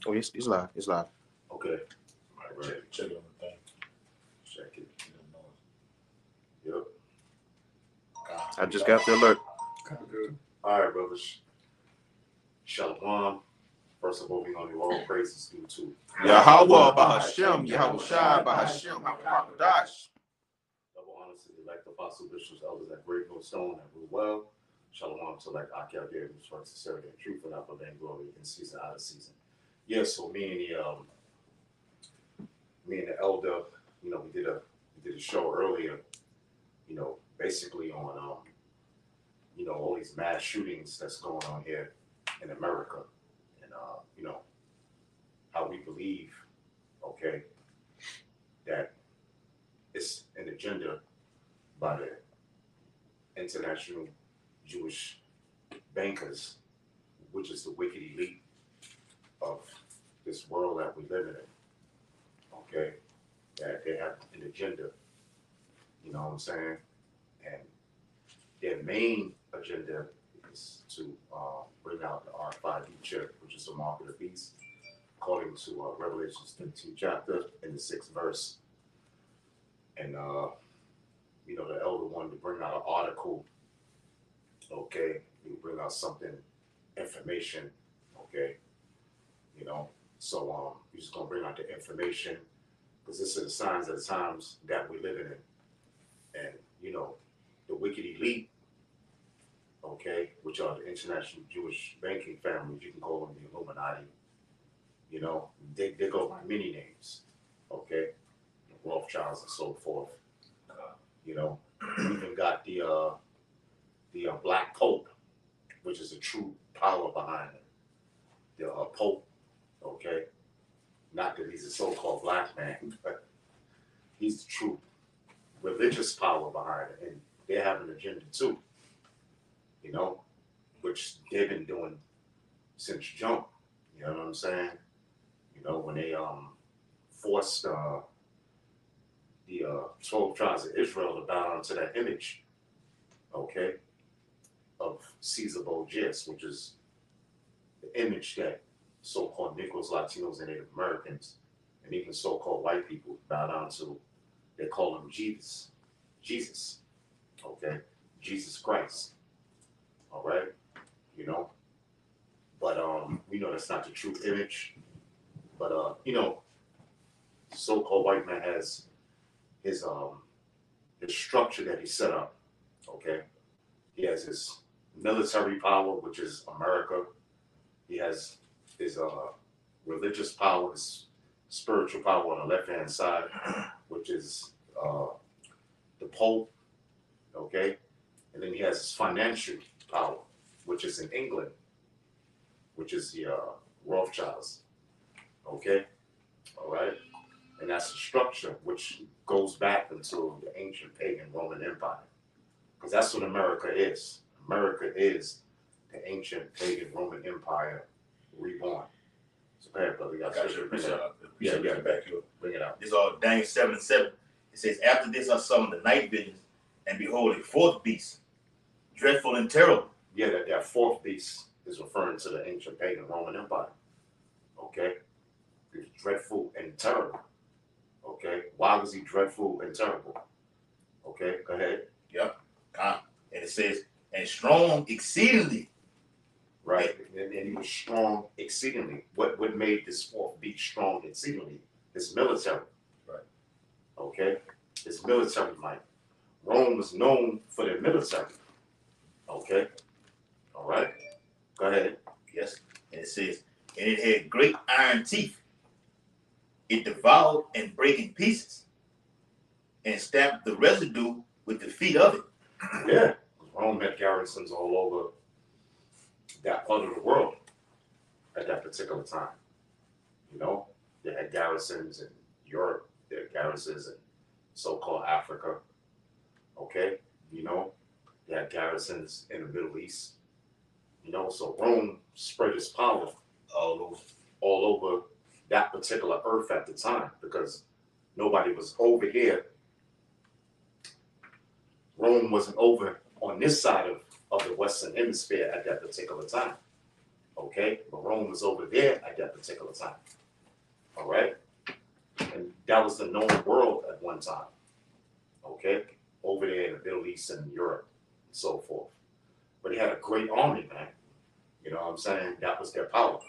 Oh, it's live. It's live. Okay. Right. Check it on the thing. Check it. Yep. I just got the alert. Good. All right, brothers. Shalom. First of all, we're going to do all praises due to Yahweh Bahashem, Yahweh Shai Bahashem, Hakodash. double honors to the elect apostles, bishops, elders that break no stone that rule well. Shalom to like Akel David, who's first sincerity and truth, and not for vain glory in season out of season. Yeah, so me and the elder, we did a show earlier, basically on all these mass shootings that's going on here in America, and how we believe, okay, that it's an agenda by the international Jewish bankers, which is the wicked elite of this world that we live in, okay, that they have an agenda, you know what I'm saying? And their main agenda is to bring out the R5D chip, which is the mark of the beast, according to Revelations 13 chapter in the 6th verse. And, the elder wanted to bring out an article, okay? He would bring out something, information, okay? So he's just going to bring out the information, because this are the signs of the times that we're living in. And, the wicked elite, okay, which are the international Jewish banking families, you can call them the Illuminati, they go by many names, okay, Rothschilds and so forth, we even got the Black Pope, which is the true power behind it, the Pope, okay, not that he's a so-called black man, but he's the true religious power behind it, and they have an agenda too, which they've been doing since jump. You know what I'm saying? When they forced the 12 tribes of Israel to bow down to that image, okay, of Caesar Borgias, which is the image that so-called Negroes, Latinos, and Native Americans, and even so-called white people bow down to. They call him Jesus, okay, Jesus Christ, all right, but we know that's not the true image, but so-called white man has his structure that he set up, okay. He has his military power, which is America. He has his religious power, his spiritual power on the left-hand side, which is the Pope, okay? And then he has his financial power, which is in England, which is the Rothschilds, okay? All right? And that's the structure which goes back into the ancient pagan Roman Empire, because that's what America is. America is the ancient pagan Roman Empire reborn. So go ahead, brother. You got to bring it up. Yeah, back you up. Bring it out. This is all Daniel 7:7. It says, after this I saw in the night visions, and behold, a fourth beast, dreadful and terrible. Yeah, that fourth beast is referring to the ancient pagan Roman Empire. Okay? It's dreadful and terrible. Okay? Why was he dreadful and terrible? Okay, go ahead. Yep. And it says, and strong exceedingly. Right, and he was strong exceedingly. What made this fourth beast strong exceedingly? His military. Right. Okay? His military might. Rome was known for their military. Okay? All right? Go ahead. Yes. And it says, and it had great iron teeth. It devoured and brake in pieces, and stamped the residue with the feet of it. Yeah. Rome had garrisons all over that part of the world at that particular time. They had garrisons in Europe, they had garrisons in so-called Africa. Okay? They had garrisons in the Middle East. So Rome spread its power all over that particular earth at the time, because nobody was over here. Rome wasn't over on this side of the Western Hemisphere at that particular time. Okay, but Rome was over there at that particular time. All right, and that was the known world at one time. Okay, over there in the Middle East and Europe and so forth. But they had a great army, man. You know what I'm saying? That was their power.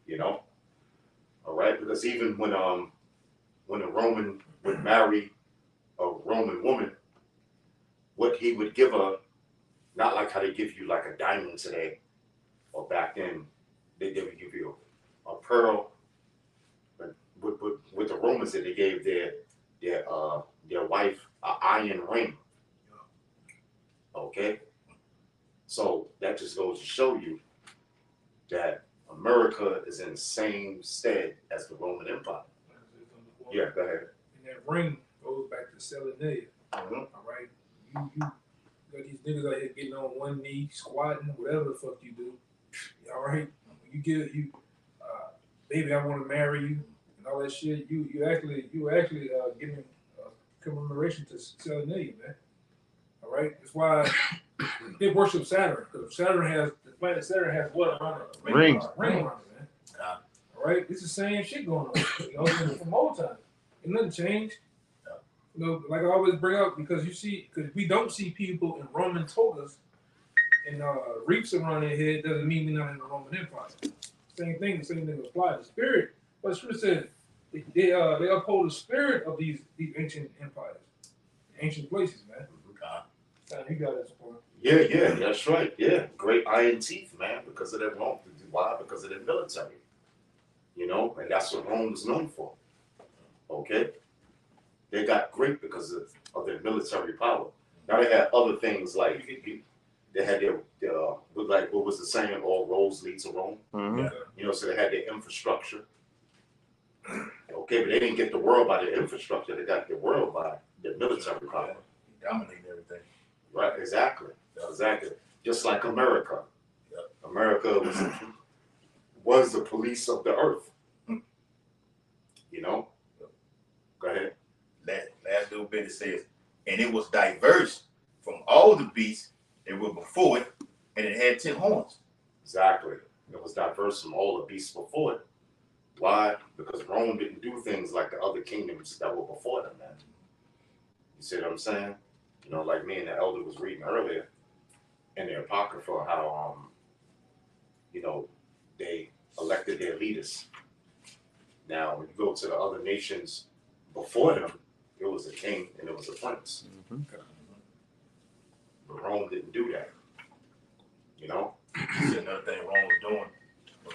You know, all right, because even when a Roman would marry a Roman woman, what he would give her, not like how they give you like a diamond today, or back then, they would give you a pearl. But with the Romans, that they gave their wife an iron ring. Okay, so that just goes to show you that America is in the same stead as the Roman Empire. Yeah, go ahead. And that ring goes back to Saturnalia. Mm-hmm. All right, you got these niggas out here getting on one knee, squatting, whatever the fuck you do. All right, you get you, baby, I want to marry you, and all that shit. You actually giving commemoration to Saturnalia, man. All right, that's why they worship Saturn, because the planet Saturn has what on it? Ring. Ring on it, man. All right, it's the same shit going on. You know, from old time, and nothing changed. You know, like I always bring up, because we don't see people in Roman togas and reefs around their head, doesn't mean we're not in the Roman Empire. Same thing applies. The spirit, but the scripture said they uphold the spirit of these ancient empires, ancient places, man. You got that support. Yeah, that's right. Yeah, great iron teeth, man, because of their Rome. Why? Because of their military. You know, and that's what Rome was known for. Okay, they got great because of their military power. Now they had other things like they had their like what was the saying? All roads lead to Rome. Mm-hmm. You know, so they had their infrastructure. Okay, but they didn't get the world by their infrastructure. They got the world by their military power. Dominating everything. Right, exactly. Just like America. Yep. America was the police of the earth. You know? Yep. Go ahead. Last little bit, it says, and it was diverse from all the beasts that were before it, and it had 10 horns. Exactly. It was diverse from all the beasts before it. Why? Because Rome didn't do things like the other kingdoms that were before them, man. You see what I'm saying? You know, like me and the elder was reading earlier in the Apocrypha, how you know, they elected their leaders. Now, when you go to the other nations before them, it was a king and it was a prince. Mm-hmm. But Rome didn't do that. You know? See, another thing Rome was doing,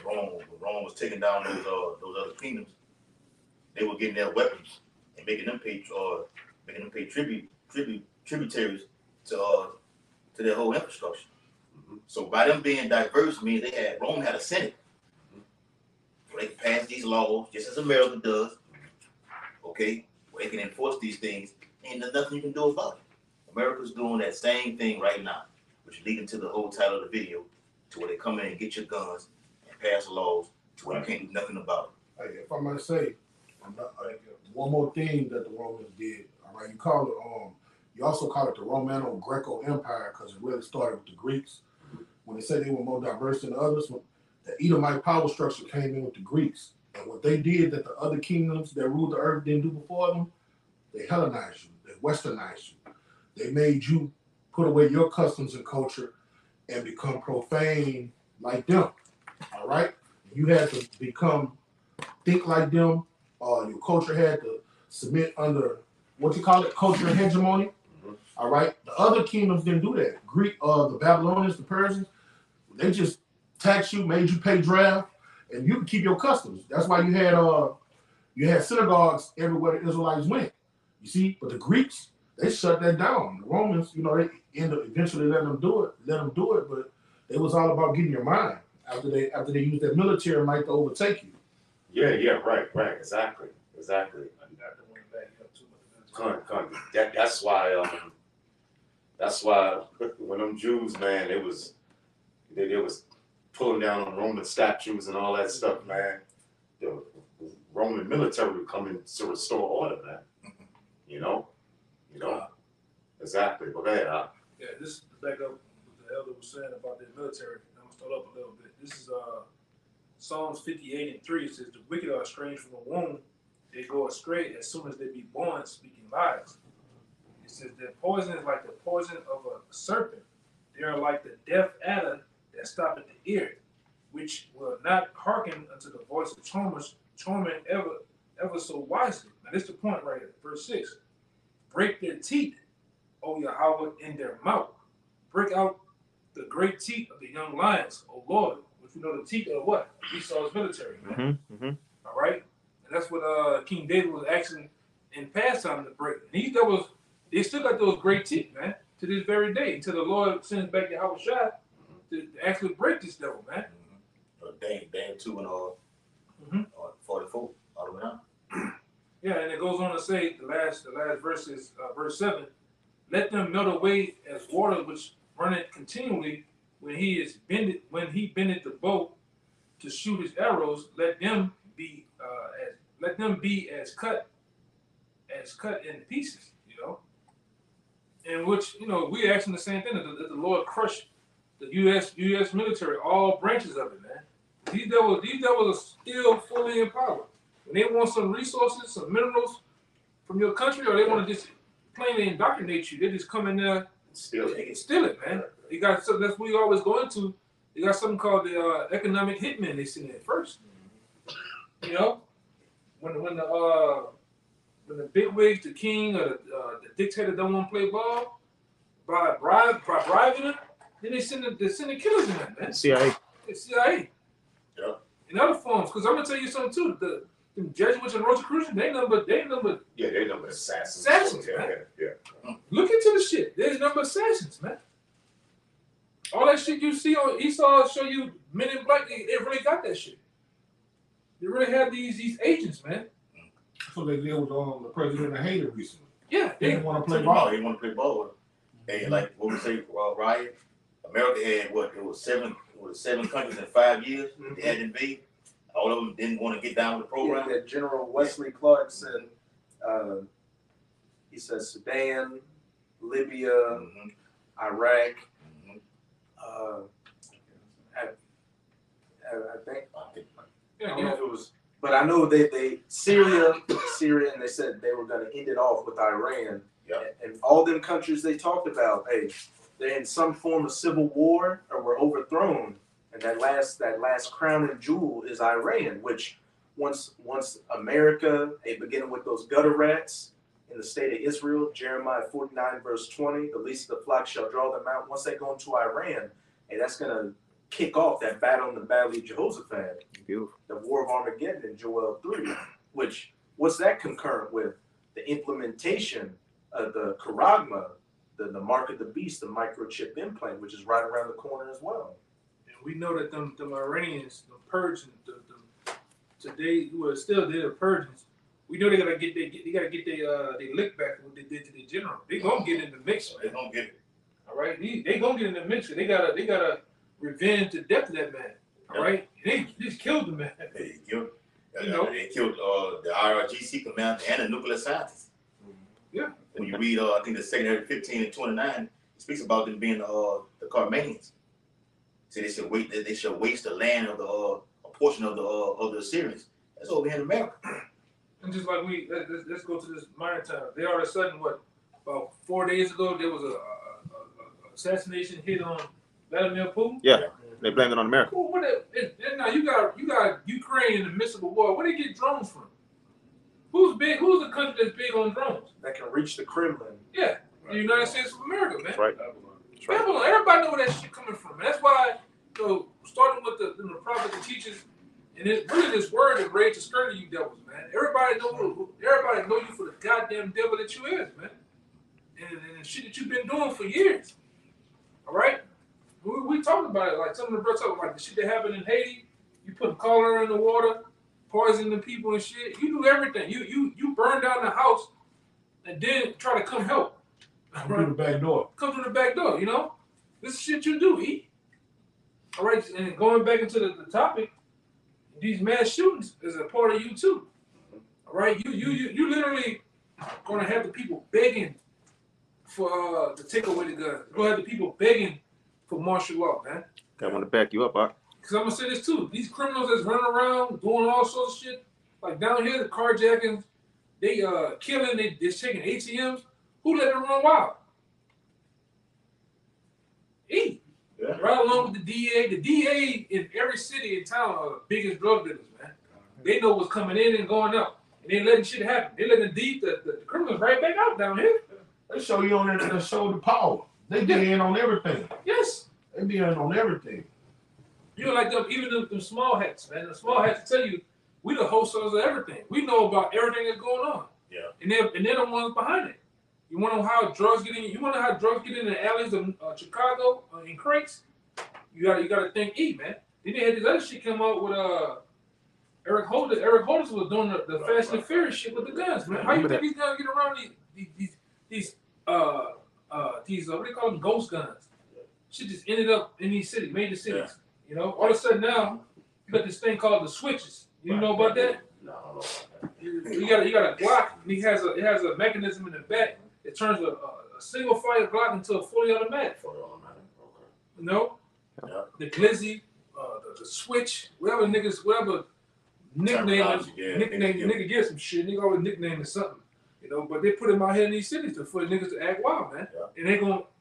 when Rome was taking down those other kingdoms, they were getting their weapons and making them pay tributaries to their whole infrastructure. Mm-hmm. So by them being diverse means Rome had a Senate. Mm-hmm. Where they can pass these laws just as America does. Okay, where they can enforce these things, and there's nothing you can do about it. America's doing that same thing right now, which is leading to the whole title of the video, to where they come in and get your guns and pass laws to where you can't do nothing about it. Hey, if I might say, one more thing that the Romans did. All right, you also call it the Romano-Greco Empire because it really started with the Greeks. When they said they were more diverse than the others, the Edomite power structure came in with the Greeks. And what they did that the other kingdoms that ruled the earth didn't do before them, they Hellenized you, they Westernized you. They made you put away your customs and culture and become profane like them. All right? You had to think like them. Your culture had to submit under, cultural hegemony. Mm-hmm. All right? The other kingdoms didn't do that. The Babylonians, the Persians, they just taxed you, made you pay draft, and you could keep your customs. That's why you had synagogues everywhere the Israelites went. You see, but the Greeks, they shut that down. The Romans, they eventually let them do it, but it was all about getting your mind after they used their military might to overtake you. Yeah, right, exactly. That's why when them Jews, man, they was pulling down on Roman statues and all that stuff, man. The Roman military would come in to restore order, man. You know, exactly. But go ahead, Yeah, this is to back up what the elder was saying about their military. start up a little bit. This is Psalms 58:3. It says, "The wicked are estranged from the womb; they go astray as soon as they be born, speaking lies." It says that poison is like the poison of a serpent. They are like the deaf adder that stoppeth the ear, which will not hearken unto the voice of torment ever so wisely. Now this is the point right here. Verse 6. Break their teeth, O Yahweh, in their mouth. Break out the great teeth of the young lions, O Lord. Which we know the teeth of what? Esau's military, man. All right? And that's what King David was asking in past time to break. And they still got those great teeth, man, to this very day, until the Lord sends back Yahweh Shai to actually break this devil, man. Dame 2 and 44, all the way down. Yeah, and it goes on to say the last verse is verse 7. Let them melt away as water which runneth continually when he bendeth the bow to shoot his arrows. Let them be as cut in pieces, you know. In which, you know, we're asking the same thing, that the Lord crush the U.S. military, all branches of it, man. These devils are still fully in power. When they want some resources, some minerals from your country, or they want to just plainly indoctrinate you, they just come in there they can steal it, man. They got so that's what we always go into. They got something called the economic hitman. They send in first. You know, when the bigwigs, the king or the dictator don't want to play ball by bribing them, then they send the killers in there, man. CIA. The CIA. Yeah. In other forms, because I'm gonna tell you something too. The Jesuits and Rosicrucians, they number assassins. Assassins, man. Yeah. Look into the shit. There's number assassins, man. All that shit you see on Esau show you Men in Black, they really got that shit. They really have these agents, man. So they did with the president of Haiti recently. Yeah, They didn't want to play They ball. didn't want to play ball. Hey, like what we say, riot. America had what? It was seven countries in 5 years. They had invaded. All of them didn't want to get down with the program. That General Wesley Clark said, he says Sudan, Libya, Iraq, I think, I don't know if it was, but I know they Syria, and they said they were going to end it off with Iran. Yep. And all them countries they talked about, hey, they're in some form of civil war or were overthrown. And that last crown and jewel is Iran, which once America, beginning with those gutter rats in the state of Israel, Jeremiah 49 verse 20, the least of the flock shall draw them out. Once they go into Iran, hey, that's gonna kick off that battle in the Valley of Jehoshaphat, Beautiful. the War of Armageddon in Joel 3. Which what's that concurrent with? The implementation of the charagma, the mark of the beast, the microchip implant, which is right around the corner as well. we know that them Iranians, the Persians, today who are still there, the Persians. We know they gotta get their lick back what they did to the general. They gonna get in the mix. They gonna get it. All right, they gonna get in the mix. They gotta revenge the death of that man. All right, they just killed the man. They killed. You know? They killed the IRGC commander and the nuclear scientist. Yeah. When you read, I think the secondary 15 and 29, it speaks about them being the Carmanians. So they should waste the land of a portion of the Assyrians. That's over here in America. And just like let's go to this maritime. They all of a sudden, about 4 days ago, there was a assassination hit on Vladimir Putin. Yeah, they blamed it on America. Well, now you got Ukraine in the midst of a war. Where they get drones from? Who's big? Who's the country that's big on drones? That can reach the Kremlin. Yeah, the United States of America, man. That's right. That's right. Babylon. Everybody know where that shit coming from. That's why, starting with the prophets and teachers, and it's really this word that raised the skirt of you devils, man. Everybody know you for the goddamn devil that you is, man. And the shit that you've been doing for years. All right? We talked about it, like some of the brothers talking about the shit that happened in Haiti. You put cholera in the water, poison the people and shit. You do everything. You burn down the house and then try to come help. Come through the back door. Come through the back door, you know? This is shit you do, E. All right, and going back into the topic, these mass shootings is a part of you too. All right, you literally gonna have the people begging for to take away the guns. You're gonna have the people begging for martial law, man. I want to back you up, Art. Because I'm gonna say this too. These criminals that's running around doing all sorts of shit, like down here, the carjacking, they killing, they taking ATMs. Who let them run wild? E. Yeah. Right along with the DA. The DA in every city in town are the biggest drug dealers, man. They know what's coming in and going out. And they letting shit happen. They letting the criminals right back out down here. They show you on there to show the power. They be in on everything. Yes. They be in on everything. You like them, even them small hats, man. The small hats tell you we the wholesalers of everything. We know about everything that's going on. Yeah. And they're the ones behind it. You want to know how drugs get in? You want to know how drugs get in the alleys of Chicago in crates? You got to think E, man. Then they had this other shit come out with Eric Holder. Eric Holder was doing the Fast and Furious shit with the guns, man. How you think these guys get around these what do they call them, ghost guns? Shit just ended up in these cities, major cities. Yeah. You know, all of a sudden now you got this thing called the switches. You know about that? No, I don't know about that. You got a Glock, and it has a mechanism in the back that turns a single fire Glock into a fully automatic. For the automatic, okay. You know, Yeah. the glizzy, the switch, whatever nickname, Terminology, yeah, nigga get some shit. Nigga always nickname it something. You know, but they put them out here in these cities for niggas to act wild, man. Yeah. And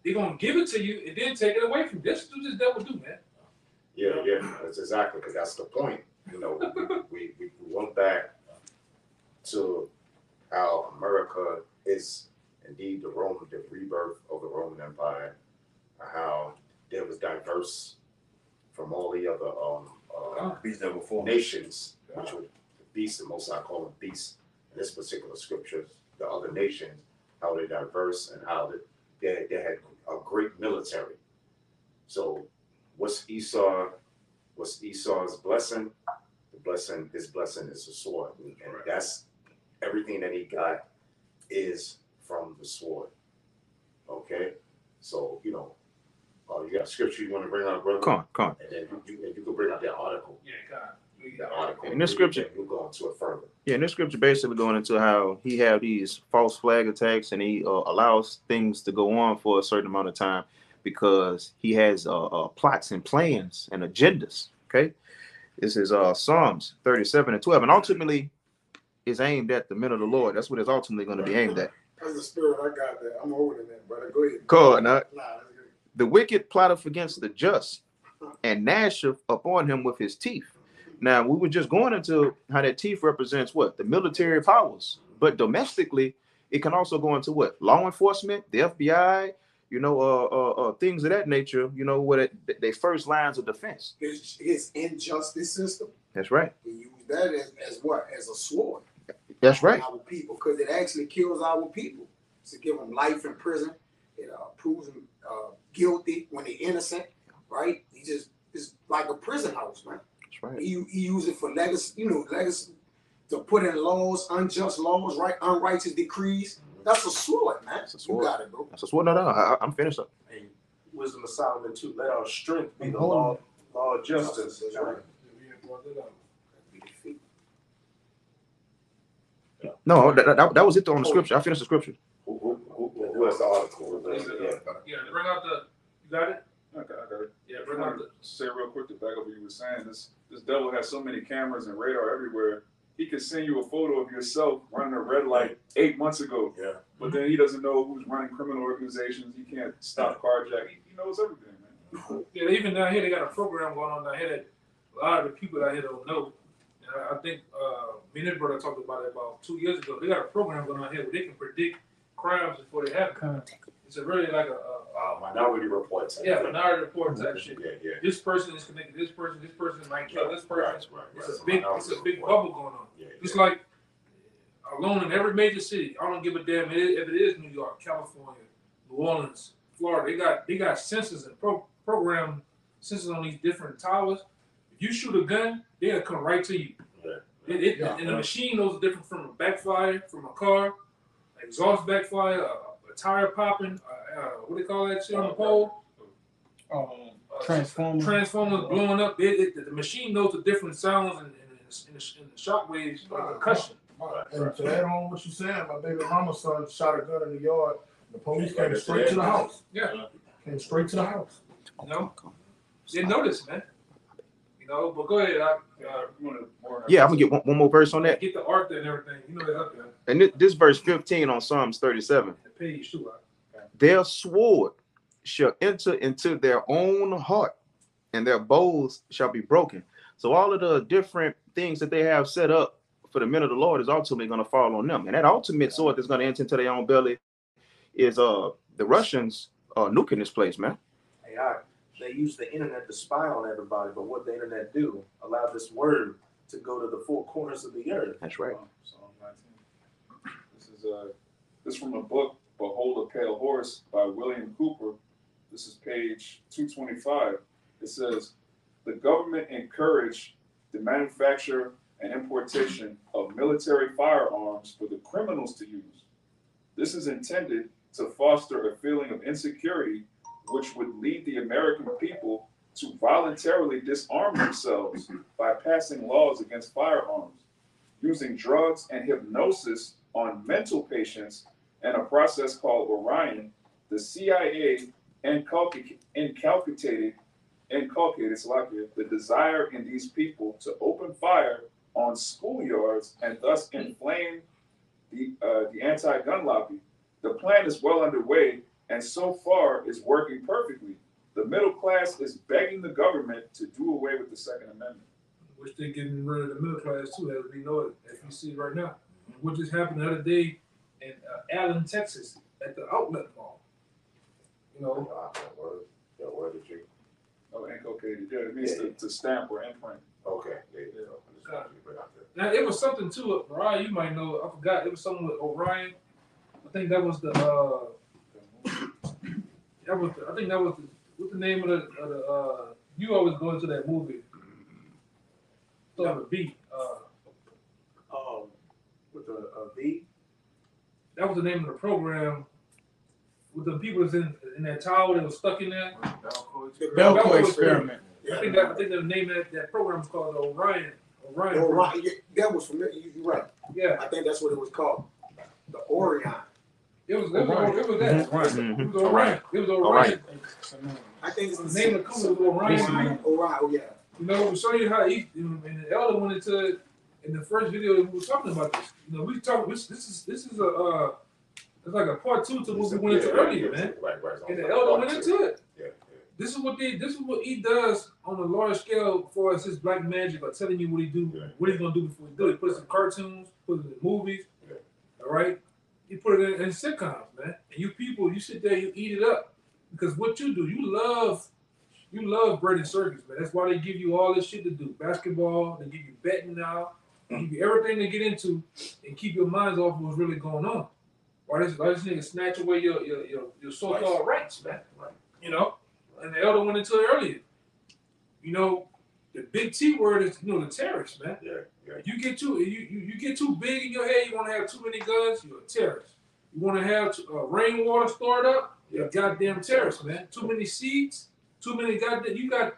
they gonna give it to you and then take it away from you. That's what this devil do, man. Yeah, that's exactly, because that's the point. You know, we went back to how America is indeed the rebirth of the Roman Empire, how there was diverse from all the other Beast that before. nations, which were the beasts, and most I call them beasts in this particular scriptures, the other nations, how they're diverse and how they had a great military. So what's Esau's blessing? His blessing is the sword. And that's everything that he got is from the sword. Okay? So, you know, you got a scripture you want to bring out, brother? Come on. And then you can bring out that article. Yeah, God. The article. In this scripture, we'll go into it further. Yeah, and this scripture basically going into how he have these false flag attacks and he allows things to go on for a certain amount of time because he has plots and plans and agendas. Okay, this is Psalms 37:12, and ultimately is aimed at the men of the Lord. That's what it's ultimately going to be aimed at. That's the spirit I got there. I'm older than that, brother. Go ahead. God, Nah, that's good. the wicked plotteth against the just and gnasheth upon him with his teeth. Now, we were just going into how that teeth represents what? The military powers. But domestically, it can also go into what? Law enforcement, the FBI, you know, things of that nature, you know, what they first lines of defense. His injustice system. That's right. He used that as what? As a sword. That's right. Our people, because it actually kills our people. To give them life in prison. It proves them guilty when they're innocent, right? It's like a prison house, man. That's right. He used it for legacy, legacy to put in laws, unjust laws, right? Unrighteous decrees. That's a sword, man. That's a sword. You got it, bro. That's a sword. No, I'm finished up. And Wisdom of Solomon too. Let our strength be the law of justice. That's right. No, that was it on the scripture. I finished the scripture. Who has the article? Yeah, bring out you got it? I got it. Yeah, bring out the. Say real quick to back up what you were saying. This devil has so many cameras and radar everywhere. He could send you a photo of yourself running a red light 8 months ago. Yeah. But then he doesn't know who's running criminal organizations. He can't stop carjacking. He knows everything, man. Yeah, even down here, they got a program going on down here that a lot of the people down here don't know. And I think me and his brother talked about it about 2 years ago. They got a program going on here where they can predict crimes before they happen. It's a really like a Minority Report type. yeah, Minority Report type shit. Yeah. This person is connected to this person might kill this person. Right. It's a big bubble going on. Yeah. It's like alone in every major city. I don't give a damn if it is New York, California, New Orleans, Florida. They got sensors and program sensors on these different towers. If you shoot a gun, they'll come right to you. Yeah. And the machine knows the difference from a backfire from a car, exhaust backfire, a tire popping, what do they call that shit on the pole? Transformers blowing up. The machine knows the different sounds and the shock waves of concussion. And to add on what you saying, my baby mama's son shot a gun in the yard. The police came straight to the house. Yeah. Came straight to the house. You know? Didn't notice, man. You know, but go ahead. Yeah, I'm gonna get one more verse on that. Get the Arthur and everything. You know that's up there. And this verse 15 on Psalms 37. The page too. Their sword shall enter into their own heart, and their bows shall be broken. So all of the different things that they have set up for the men of the Lord is ultimately going to fall on them. And that ultimate sword that's going to enter into their own belly is the Russians nuking this place, man. Hey, they use the internet to spy on everybody, but what the internet do? Allow this word to go to the four corners of the earth. That's right. Psalm 19. This is from a book, Behold a Pale Horse by William Cooper. This is page 225. It says, the government encouraged the manufacture and importation of military firearms for the criminals to use. This is intended to foster a feeling of insecurity, which would lead the American people to voluntarily disarm themselves by passing laws against firearms, using drugs and hypnosis on mental patients, and a process called Orion. The CIA inculcated the desire in these people to open fire on schoolyards and thus inflame the anti-gun lobby. The plan is well underway and so far is working perfectly. The middle class is begging the government to do away with the Second Amendment. Which they're getting rid of the middle class too, as we know it, as we see right now. What just happened the other day in Allen, Texas, at the outlet mall. You know. That word that you. Oh, inculcated. Yeah, it means to stamp or imprint. Okay. Now it was something too, Mariah, you might know. I forgot. It was something with Orion. I think that was the. What's the name of the you always go into that movie. Start with B. With a V. That was the name of the program. With the people that's in that tower that was stuck in there. The Belco experiment. I think the name of that program is called Orion. Orion. That was familiar. You're right. Yeah. I think that's what it was called. The Orion. It was that. Mm-hmm. It was Orion. It was Orion. I think it's the name of the company was Orion. Orion. Oh yeah. You know, we'll show you how and the elder went into it in the first video we were talking about this. You know, we talk. This is it's like a part 2 to what we went into earlier, man. Right. And the elder went into it. Yeah. This is what he does on a large scale for us. His black magic of telling you what he do, what he's gonna do before he do it. He puts it in cartoons, puts it in movies. Yeah. All right. He put it in sitcoms, man. And you people, you sit there, you eat it up because what you do, you love bread and circus, man. That's why they give you all this shit to do. Basketball, they give you betting now, they give you everything to get into and keep your minds off of what's really going on. Why this nigga snatch away your so-called rights, man. Right. You know? And the elder went into it earlier. You know, the big T word is, the terrorist, man. Yeah. You get too big in your head, you want to have too many guns, you're a terrorist. You want to have rainwater stored up, you're a goddamn terrorist, man. Too many seeds, too many goddamn, you got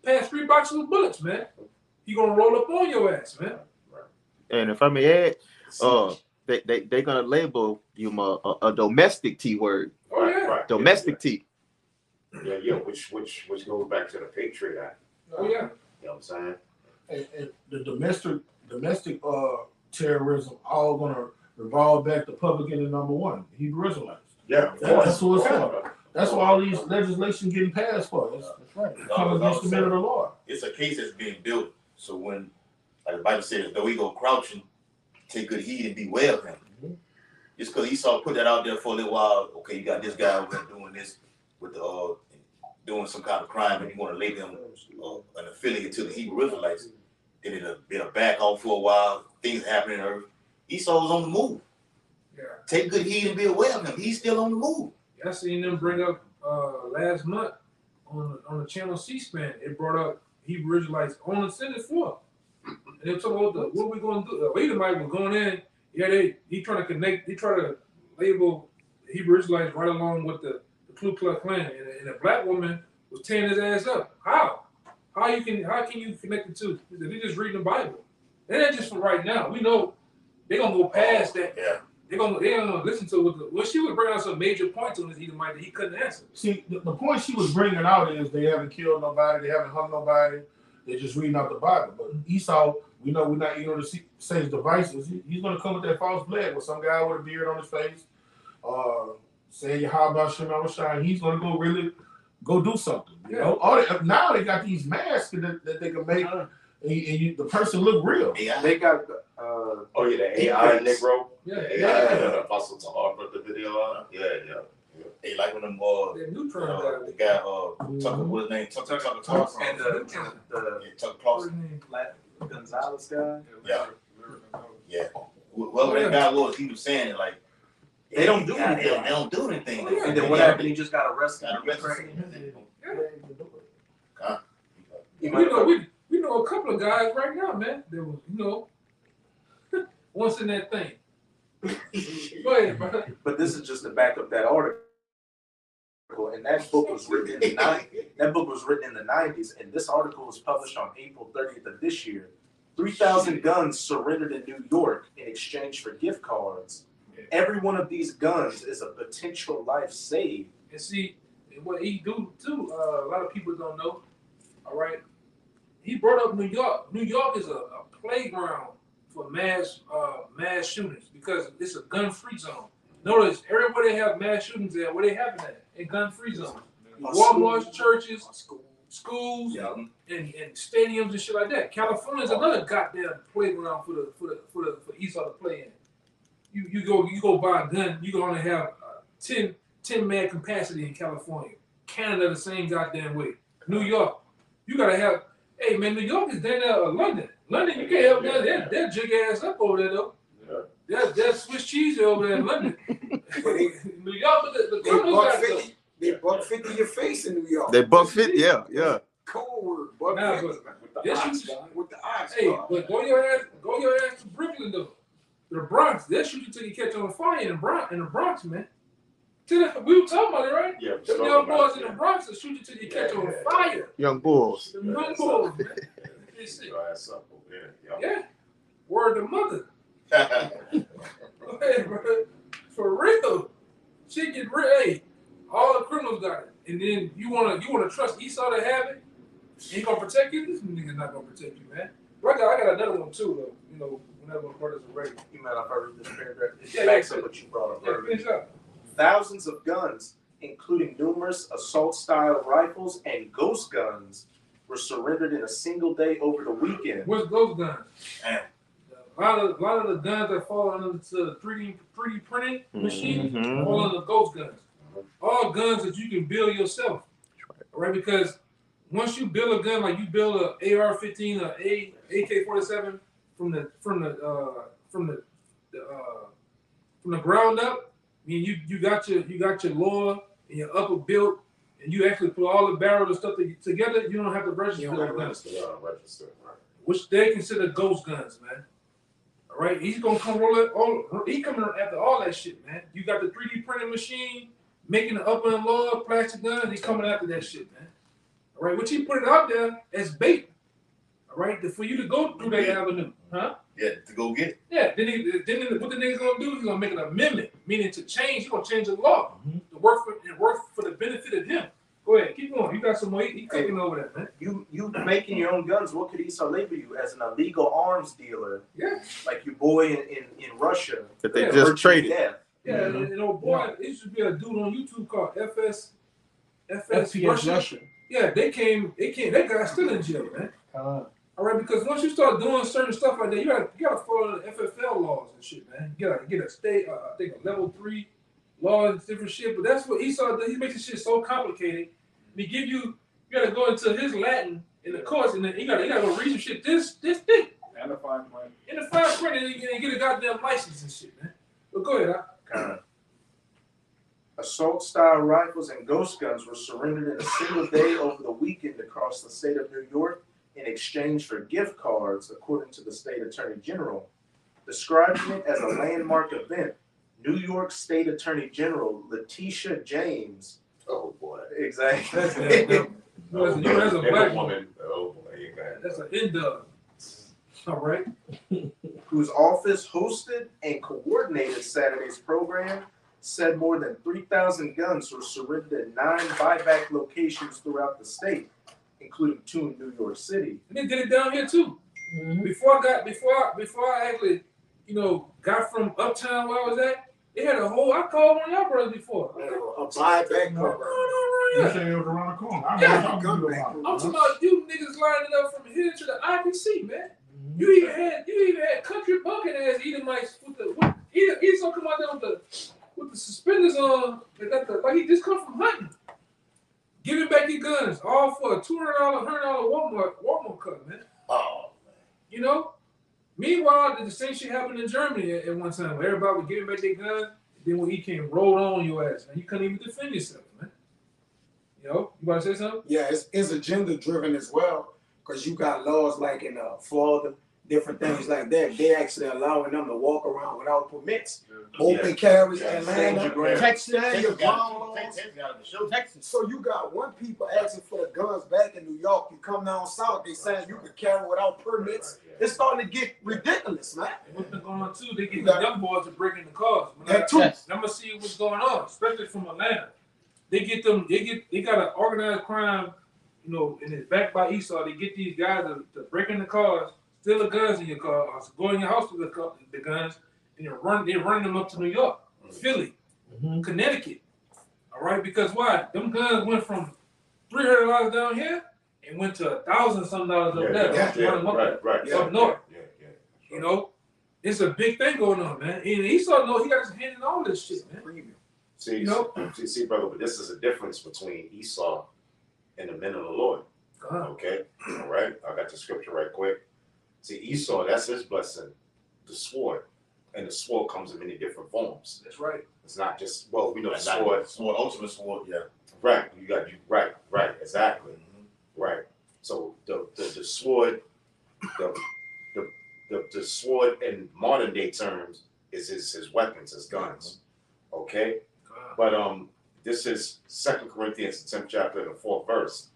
past 3 boxes of bullets, man. He gonna roll up on your ass, man. Right. And if I may add, they're gonna label you a domestic T word. Oh yeah. Right. Domestic T. Yeah, which goes back to the Patriot Act. Oh yeah. You know what I'm saying? And the domestic terrorism all gonna revolve back to public enemy number 1, Hebrew Israelites. Yeah, That's what it's for. That's why all these legislation getting passed for. That's right. Come against the men of the Lord. It's a case that's being built. So when, like the Bible says, though he go crouching, take good heed and beware of him. Mm-hmm. Just because Esau put that out there for a little while, okay, you got this guy over there doing this with doing some kind of crime, and you want to label him an affiliate to the Hebrew Israelites, then it'll back off for a while. Things happening in earth. Esau was on the move. Yeah. Take good heed and be aware of him. He's still on the move. I seen them bring up last month on the channel C-SPAN. It brought up Hebrew Israelites on the Senate floor. And they were talking about what we going to do. Edomite was going in. Yeah, he trying to connect. He trying to label Hebrew Israelites right along with the Ku Klux Klan. And a black woman was tearing his ass up. How? How can you connect the two? If you just reading the Bible. And that's just for right now. We know they're gonna go past that. Yeah. They gonna listen to what when she was bringing out some major points on this Edomite that he couldn't answer. See, the point she was bringing out is they haven't killed nobody, they haven't hung nobody, they're just reading out the Bible. But Esau, we know we're not eating to say his devices. He's going to come with that false flag with some guy with a beard on his face, saying how about Shema Shine. He's going to go do something. You know, now they got these masks that they can make, and the person look real. Yeah, they got the AI Negro. Yeah. Apostle Tahar put the video on. Yeah. They like when them the guy Tucker, what's his name? Tucker Clark and Tucker Clark. Gonzalez guy. Yeah. Whoever that guy was, he was saying it like they don't do anything. They don't do anything. And then what happened? He just got arrested. We know a couple of guys right now, man. That was, once in that thing. Go ahead, bro. But this is just to back up that article. And that book was written in the 90s, and this article was published on April 30th of this year. 3,000 guns surrendered in New York in exchange for gift cards. Every one of these guns is a potential life saved. And see, what he do too, a lot of people don't know, all right? He brought up New York. New York is a playground for mass shootings because it's a gun-free zone. Notice, everywhere they have mass shootings at, where they happen at? In gun-free zones. Walmarts, churches, schools, and stadiums and shit like that. California is another goddamn playground for Esau to play in. You go buy a gun, you can only have 10 man capacity in California. Canada the same goddamn way. New York, you gotta have. Hey man, New York is down there. London, you can't have guns. They're jig ass up over there though. That's Swiss cheese over there in London. New York, the criminals got them. They buck 50 your face in New York. They buck 50, yeah. Cold word, buck 50. With the eyes. Hey, but go your ass to Brooklyn though. The Bronx, they'll shoot you till you catch on fire in the Bronx, man. We were talking about it, right? Yeah. Them young boys in the Bronx will shoot you till you catch on fire. Young bulls. Them young boys, man. Yeah. Word to mother. Hey, bro. For real. Shit get real. Hey, all the criminals got it. And then you wanna trust Esau to have it? He gonna protect you? This nigga's not gonna protect you, man. But I got another one too, though. Whenever my brothers are ready. You mind if I read this paragraph? It backs up what you brought up earlier. Finish up. Thousands of guns, including numerous assault-style rifles and ghost guns, were surrendered in a single day over the weekend. What's ghost guns? A lot of the guns that fall under the 3D printing machine fall under ghost guns. All guns that you can build yourself, right? Because once you build a gun, like you build a AR-15 or AK-47 from the ground up, I mean you got your lower and your upper built, and you actually put all the barrels and stuff together. You don't have to register those guns, which they consider ghost guns, man. All right, he's gonna come he coming after all that shit, man. You got the 3D printing machine making the upper and lower plastic guns. He's coming after that shit, man. All right, which he put it out there as bait. All right, for you to go through that avenue, huh? Yeah, to go get it. Yeah, then what the nigga's gonna do? He's gonna make an amendment, meaning to change. He's gonna change the law to work for the benefit of him. Go ahead, keep going. You got some more. He cooking over that, man. You making your own guns. What could Esau label you as an illegal arms dealer? Yeah, like your boy in Russia that they just traded. Yeah, and old boy, it used to be a dude on YouTube called FS Russia. Yeah, they came. That guy's still in jail, man. All right, because once you start doing certain stuff like that, you gotta follow the FFL laws and shit, man. You gotta get a state, I think a level 3 law and different shit. But that's what Esau does. He makes this shit so complicated. You gotta go into his Latin in the course, and then you gotta go read some shit this thick. And the fine print. In the fine print, and get a goddamn license and shit, man. But go ahead, Assault-style rifles and ghost guns were surrendered in a single day over the weekend across the state of New York in exchange for gift cards, according to the state attorney general. Describing it as a landmark event, New York State Attorney General Letitia James. Oh boy. Exactly. that's a black woman. Oh boy, you got That's an indug. All right. whose office hosted and coordinated Saturday's program, said more than 3,000 guns were surrendered at 9 buyback locations throughout the state, including 2 in New York City. And they did it down here too. Before I actually, got from uptown where I was at, they had a whole. I called one of y'all brothers before. A buyback What's program. going on You around here? said it was around the corner. I Yeah, know come what back. you're I'm talking talking about you niggas lining up from here to the IPC, man. You even had country bucket ass Edomites with Esau come out there with the suspenders on. They got like he just come from hunting. Giving back your guns, all for a $200, $100 Walmart cut, man. Oh, You know. Meanwhile, the same shit happened in Germany at one time. Where everybody was giving back their guns. Then when he came, rolled on your ass, man. You couldn't even defend yourself, man. You about to say something? Yeah, it's agenda driven as well, because you got laws like in Florida, different things like that. They actually allowing them to walk around without permits, open carries, Atlanta, Texas, your ground laws. So you got one people asking for the guns back in New York. You come down south, they saying you can carry without permits. It's starting to get ridiculous, man. What's been going on too? They get the young boys to break in the cars. That too. I'm gonna see what's going on, especially from Atlanta. They got an organized crime, and it's backed by Esau. They get these guys to break in the cars, steal the guns in your car, or go in your house with the guns, and they're running them up to New York, Philly, Connecticut. All right, because why? Them guns went from $300 down here and went to $1,000-something up there. Right. Up north. Yeah. It's a big thing going on, man. And Esau know he got his hand in all this shit, man. See, brother, but this is a difference between Esau and the men of the Lord. Okay? All right? I got the scripture right quick. See, Esau, that's his blessing, the sword. And the sword comes in many different forms. That's right. It's not just, we know the sword. ultimate sword, yeah. Right. Right. Exactly. Right. So the sword, the sword in modern day terms is his weapons, his guns. Okay? But this is 2 Corinthians, the 10th chapter, the 4th verse.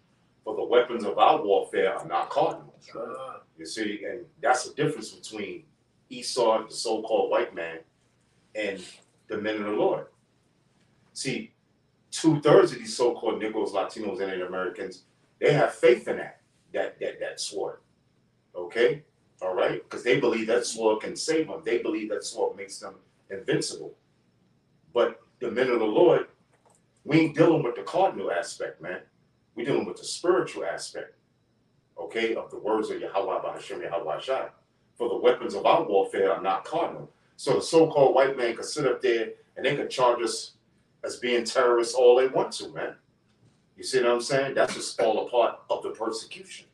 For the weapons of our warfare are not carnal. You see, and that's the difference between Esau, the so-called white man, and the men of the Lord. See, 2/3 of these so-called Negroes, Latinos, and Native Americans, they have faith in that sword. Okay? All right? Because they believe that sword can save them. They believe that sword makes them invincible. But the men of the Lord, we ain't dealing with the cardinal aspect, man. We're dealing with the spiritual aspect, okay, of the words of Yahweh B'Hashem Yahweh Shai. For the weapons of our warfare are not cardinal. So the so-called white man could sit up there and they could charge us as being terrorists all they want to, man. You see what I'm saying? That's just all a part of the persecution,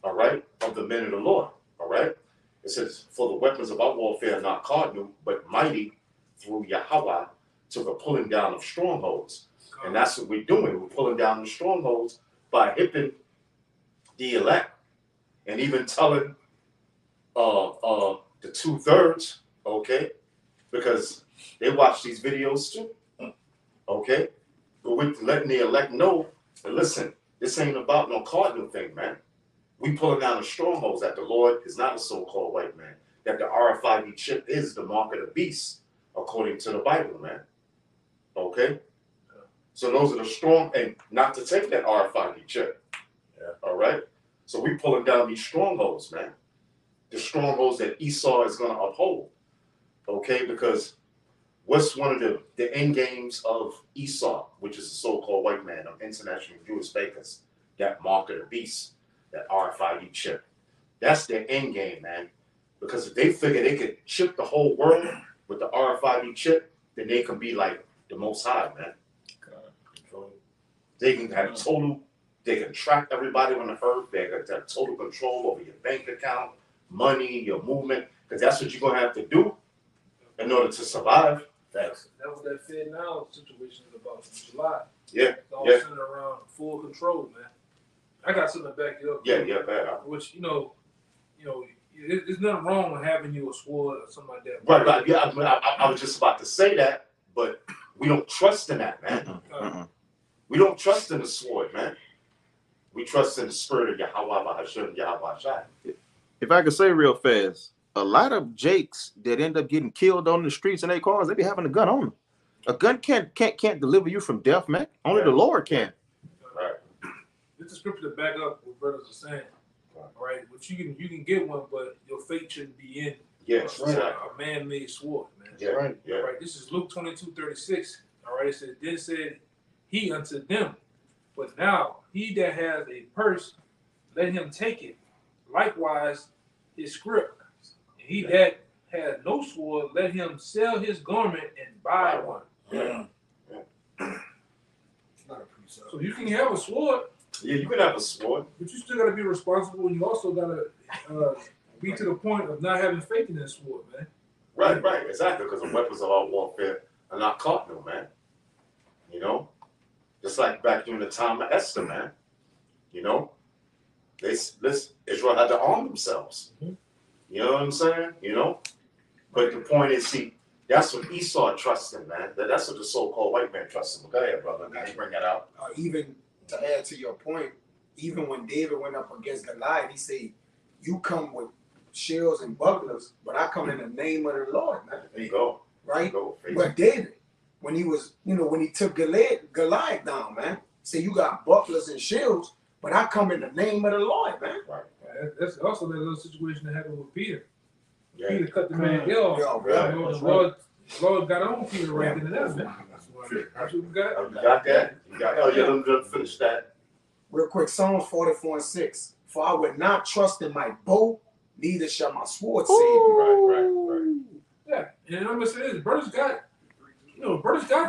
all right, of the men of the Lord, all right? It says, for the weapons of our warfare are not cardinal, but mighty through Yahweh to the pulling down of strongholds. And that's what we're doing. We're pulling down the strongholds by hipping the elect and even telling the 2/3, okay, because they watch these videos too, okay? But we're letting the elect know that, listen, this ain't about no cardinal thing, man. We pulling down the strongholds that the Lord is not a so-called white man, that the RFID chip is the mark of the beast, according to the Bible, man. Okay? So those are the strong, and not to take that RFID chip. Yeah. All right? So we pulling down these strongholds, man. The strongholds that Esau is going to uphold. Okay? Because what's one of the end games of Esau, which is the so-called white man of international Jewish bakers, that mark of the beast, that RFID chip. That's their end game, man. Because if they figure they could chip the whole world with the RFID chip, then they can be like the Most High, man. They can have they can track everybody on the earth. They can have total control over your bank account, money, your movement, because that's what you're going to have to do in order to survive. That was that Fed Now situation about in July. Yeah. It's all centered around full control, man. I got something to back you up. Bad. Which, there's nothing wrong with having you a sword or something like that. Right. Yeah, I was just about to say that, but we don't trust in that, man. We don't trust in the sword, man. We trust in the spirit of Yahweh B'Hashem Yahweh Shai. if I could say real fast, a lot of Jakes that end up getting killed on the streets in their cars, they be having a gun on them. A gun can't deliver you from death, man. Only the Lord can. Right. It's a scripture to back up what brothers are saying. Right, but you can get one, but your faith shouldn't be in a man-made sword, man. Yeah, right. Yeah. Right. This is Luke 22:36. All right. It says, then said he unto them, but now he that has a purse, let him take it. Likewise, his scrip. And he that has no sword, let him sell his garment and buy one. Yeah. So you can have a sword. Yeah, you can have a sword, but you still got to be responsible, and you also got to be to the point of not having faith in that sword, man. Right, exactly, because the weapons of our warfare are not carnal, man. You know, just like back during the time of Esther, man. You know, Israel had to arm themselves. You know what I'm saying? You know, but the point is, see, that's what Esau trusted, man. That's what the so-called white man trusted. Go ahead, brother. Can you bring that out? Even to add to your point, even when David went up against Goliath, he said, "You come with shields and bucklers, but I come in the name of the Lord." Man. There you go. Right? Go, but David, when he was, when he took Goliath down, man, he said, "You got bucklers and shields, but I come in the name of the Lord, man." Right. That's also that little situation that happened with Peter. Yeah. Peter cut the man ear off. The Lord got on Peter right in that, man. That's what we got. You got that? You got that? Yeah, let me finish that. Real quick, Psalms 44:6. For I would not trust in my bow, neither shall my sword save me. Right. Yeah, and I'm gonna say this, brothers got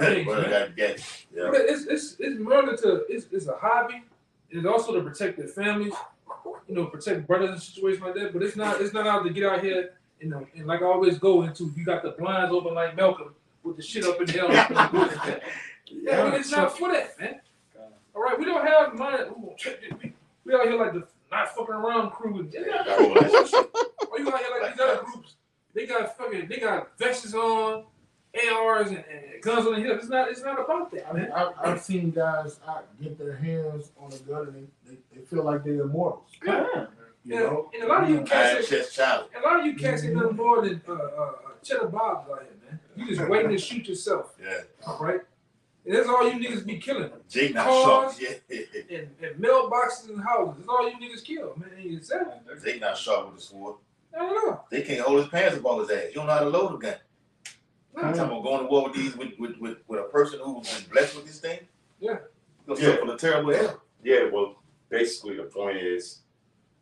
things, man. Yeah. It's merely it's a hobby. It's also to protect their families, protect brothers in situations like that. But it's not out to get out here, and like I always go into, you got the blinds open like Malcolm with the shit up in the air. Yeah, it's not for that, man. All right, we don't have money. We out here like the not fucking around crew. Or you out here like these other groups. They got vests on, ARs and guns on the hip. It's not about that, man. I've seen guys get their hands on a gun and they feel like they're immortals. Yeah. You know? And a lot of you cats ain't nothing more than cheddar bobs out here, man. You just waiting to shoot yourself. Yeah. All right? And that's all you niggas be killing. Jake not cars sharp. Yeah. and mailboxes and houses. That's all you niggas kill, man. Jake not sharp with the sword. I don't know. They can't hold his pants above his ass. You don't know how to load a gun. I'm talking about going to war with these with a person who's been blessed with this thing. Yeah. You'll suffer the terrible hell. Yeah, well, basically the point is,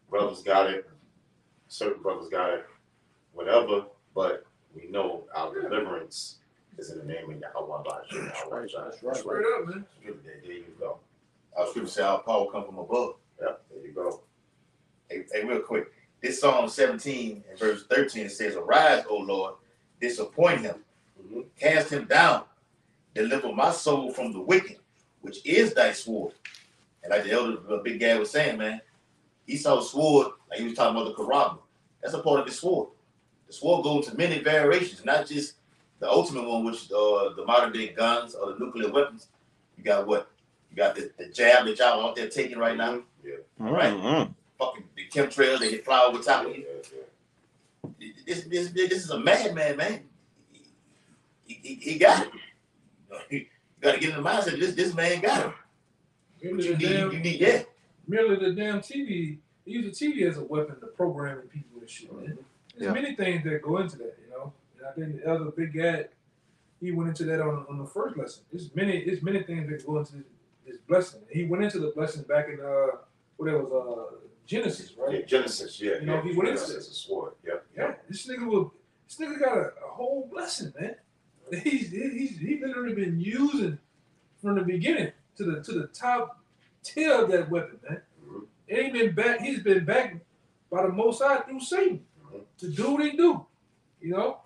brothers got it, certain brothers got it, whatever, but we know our deliverance is in the name of Yahweh. That's right. Straight up, man. There you go. Our scripture says our power come from above. Yep, there you go. Hey, real quick. This Psalm 17 and verse 13 says, "Arise, O Lord, disappoint him, cast him down, deliver my soul from the wicked, which is thy sword." And like the elder Big Gad was saying, man, he saw a sword, like he was talking about the Quran. That's a part of the sword. The sword goes into many variations, not just the ultimate one, which the modern day guns or the nuclear weapons. You got what? You got the jab that y'all out there taking right now. Yeah. Right? Fucking the chemtrails, they fly over top of you. This is a madman, man. He got it. You got to get in the mindset. This man got it. Merely the damn TV. They use the TV as a weapon to programming people and shit, man. There's many things that go into that, And I think the other Big Gad, he went into that on the first lesson. There's many things that go into this blessing. He went into the blessing back in Genesis, right? Yeah, Genesis, yeah. He went into this. Sword, yeah. Yeah, this nigga got a whole blessing, man. He's literally been using from the beginning to the top tier of that weapon, man. It ain't been back. He's been backed by the Most High through Satan to do what he do. You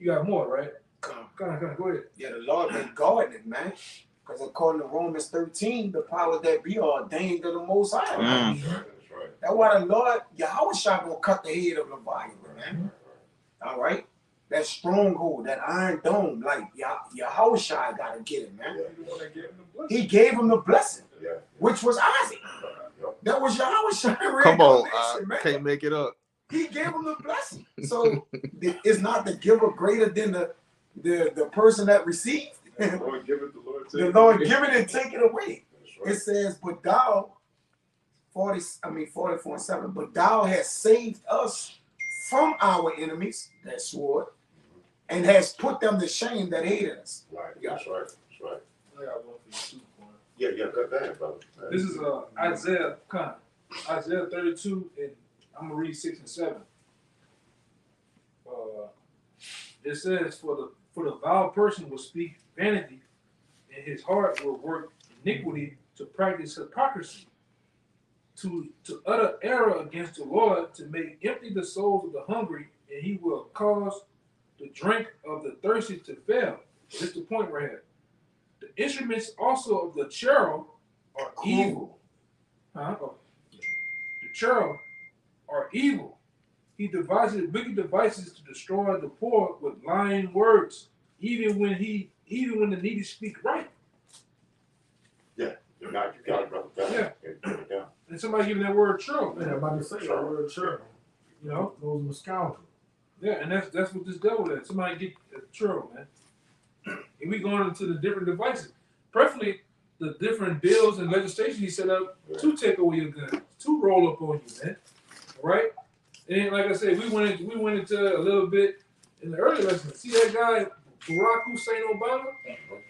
got more, right? Come on, go ahead. Yeah, the Lord been guarding it, man. Because according to Romans 13, the powers that be are ordained of the Most High. That's right. That's why the Lord, Yahweh gonna cut the head of Leviathan, man. All right? That stronghold, that iron dome, like Yahweh gotta get it, man. He gave him the blessing, which was Isaac. That was Yahweh's Come on, reincarnation, man. can't make it up. He gave him the blessing. So it's not the giver greater than the person that received. The Lord give it, the Lord take The it. Lord give it and take it away. That's right. It says, but thou, 44:7, but thou hast saved us from our enemies, that sword, and has put them to shame that hated us. Right. That's right. That's right. I got one for you too, Quan. Yeah. Go ahead, brother. This is Isaiah 32, and I'm gonna read 6 and 7. It says, "For the vile person will speak vanity, and his heart will work iniquity to practice hypocrisy, to utter error against the Lord, to make empty the souls of the hungry, and he will cause the drink of the thirsty to fail." This is the point right here. The instruments also of the cherub are evil. The cherub are evil. He devises wicked devices to destroy the poor with lying words, even when the needy speak right. You got it, brother. Yeah. Yeah. And somebody giving that word cherub, Yeah, I'm about to say that word, sure. you know? Those are the scoundrels. Yeah, and that's what this devil is. Somebody get a cherub, man. And we going into the different devices. Preferably the different bills and legislation he set up to take away your guns, to roll up on you, man. All right? And like I said, we went into a little bit in the early lesson. See that guy, Barack Hussein Obama?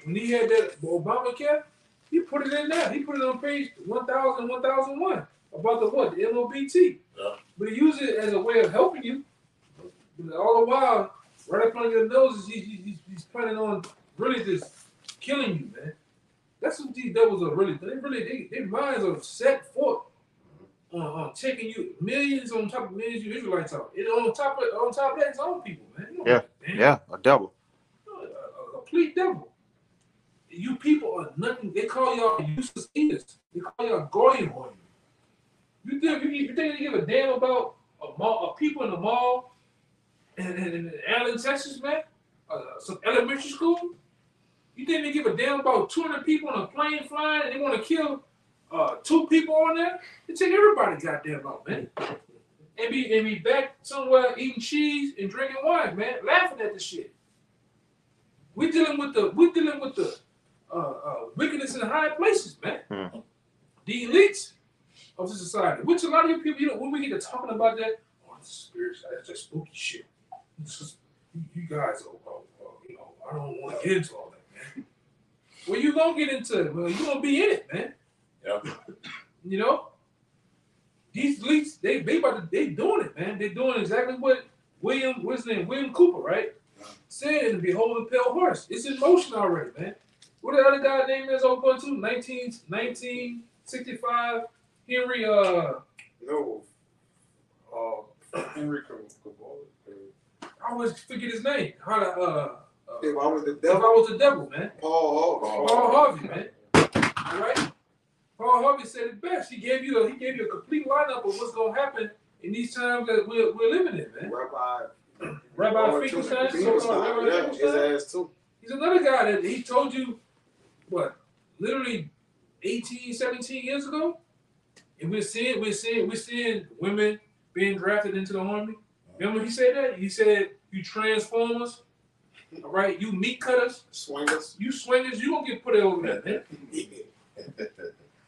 When he had that Obamacare, he put it in there. He put it on page 1000, 1001 about the what? The MOBT. Yeah. But he used it as a way of helping you. But all the while, right up on your nose, he's planning on really just killing you, man. That's what these devils are really. Their minds are set forth on taking you millions on top of millions you Israelites out. And on top of that, his own people, man. Yeah, a devil. A complete devil. You people are nothing. They call y'all useless eaters. They call y'all goyim. You think they give a damn about people in the mall in Allen, Texas, man? Some elementary school? You think they give a damn about 200 people on a plane flying and they want to kill 2 people on there? They take everybody goddamn out, man. And be back somewhere eating cheese and drinking wine, man, laughing at the shit. We're dealing with the wickedness in high places, man. The elites of the society. Which a lot of you people, when we get to talking about that, it's spiritual, that's just spooky shit. You guys I don't want to get into all that, man. Well, you gonna get into it. Well, you gonna be in it, man. Yeah. You know, these elites, they doing it, man. They're doing exactly what William Cooper, right? Said in Behold the Pale Horse. It's in motion already, man. What the other guy name is over going to? 1965. Henry Henry Cavill. I always forget his name. How to If I was the If devil, I was the devil, man. Paul Paul Harvey, man. All right. Paul Harvey said it best. He gave you a complete lineup of what's gonna happen in these times that we're living in, man. Rabbi Finkelstein, yeah, his ass too. He's another guy that he told you what, literally 18, 17 years ago, and we're seeing women being drafted into the army. Remember he said that? He said, you transformers, all right, you meat cutters, Swingers. you swingers, you gonna get put over there, man.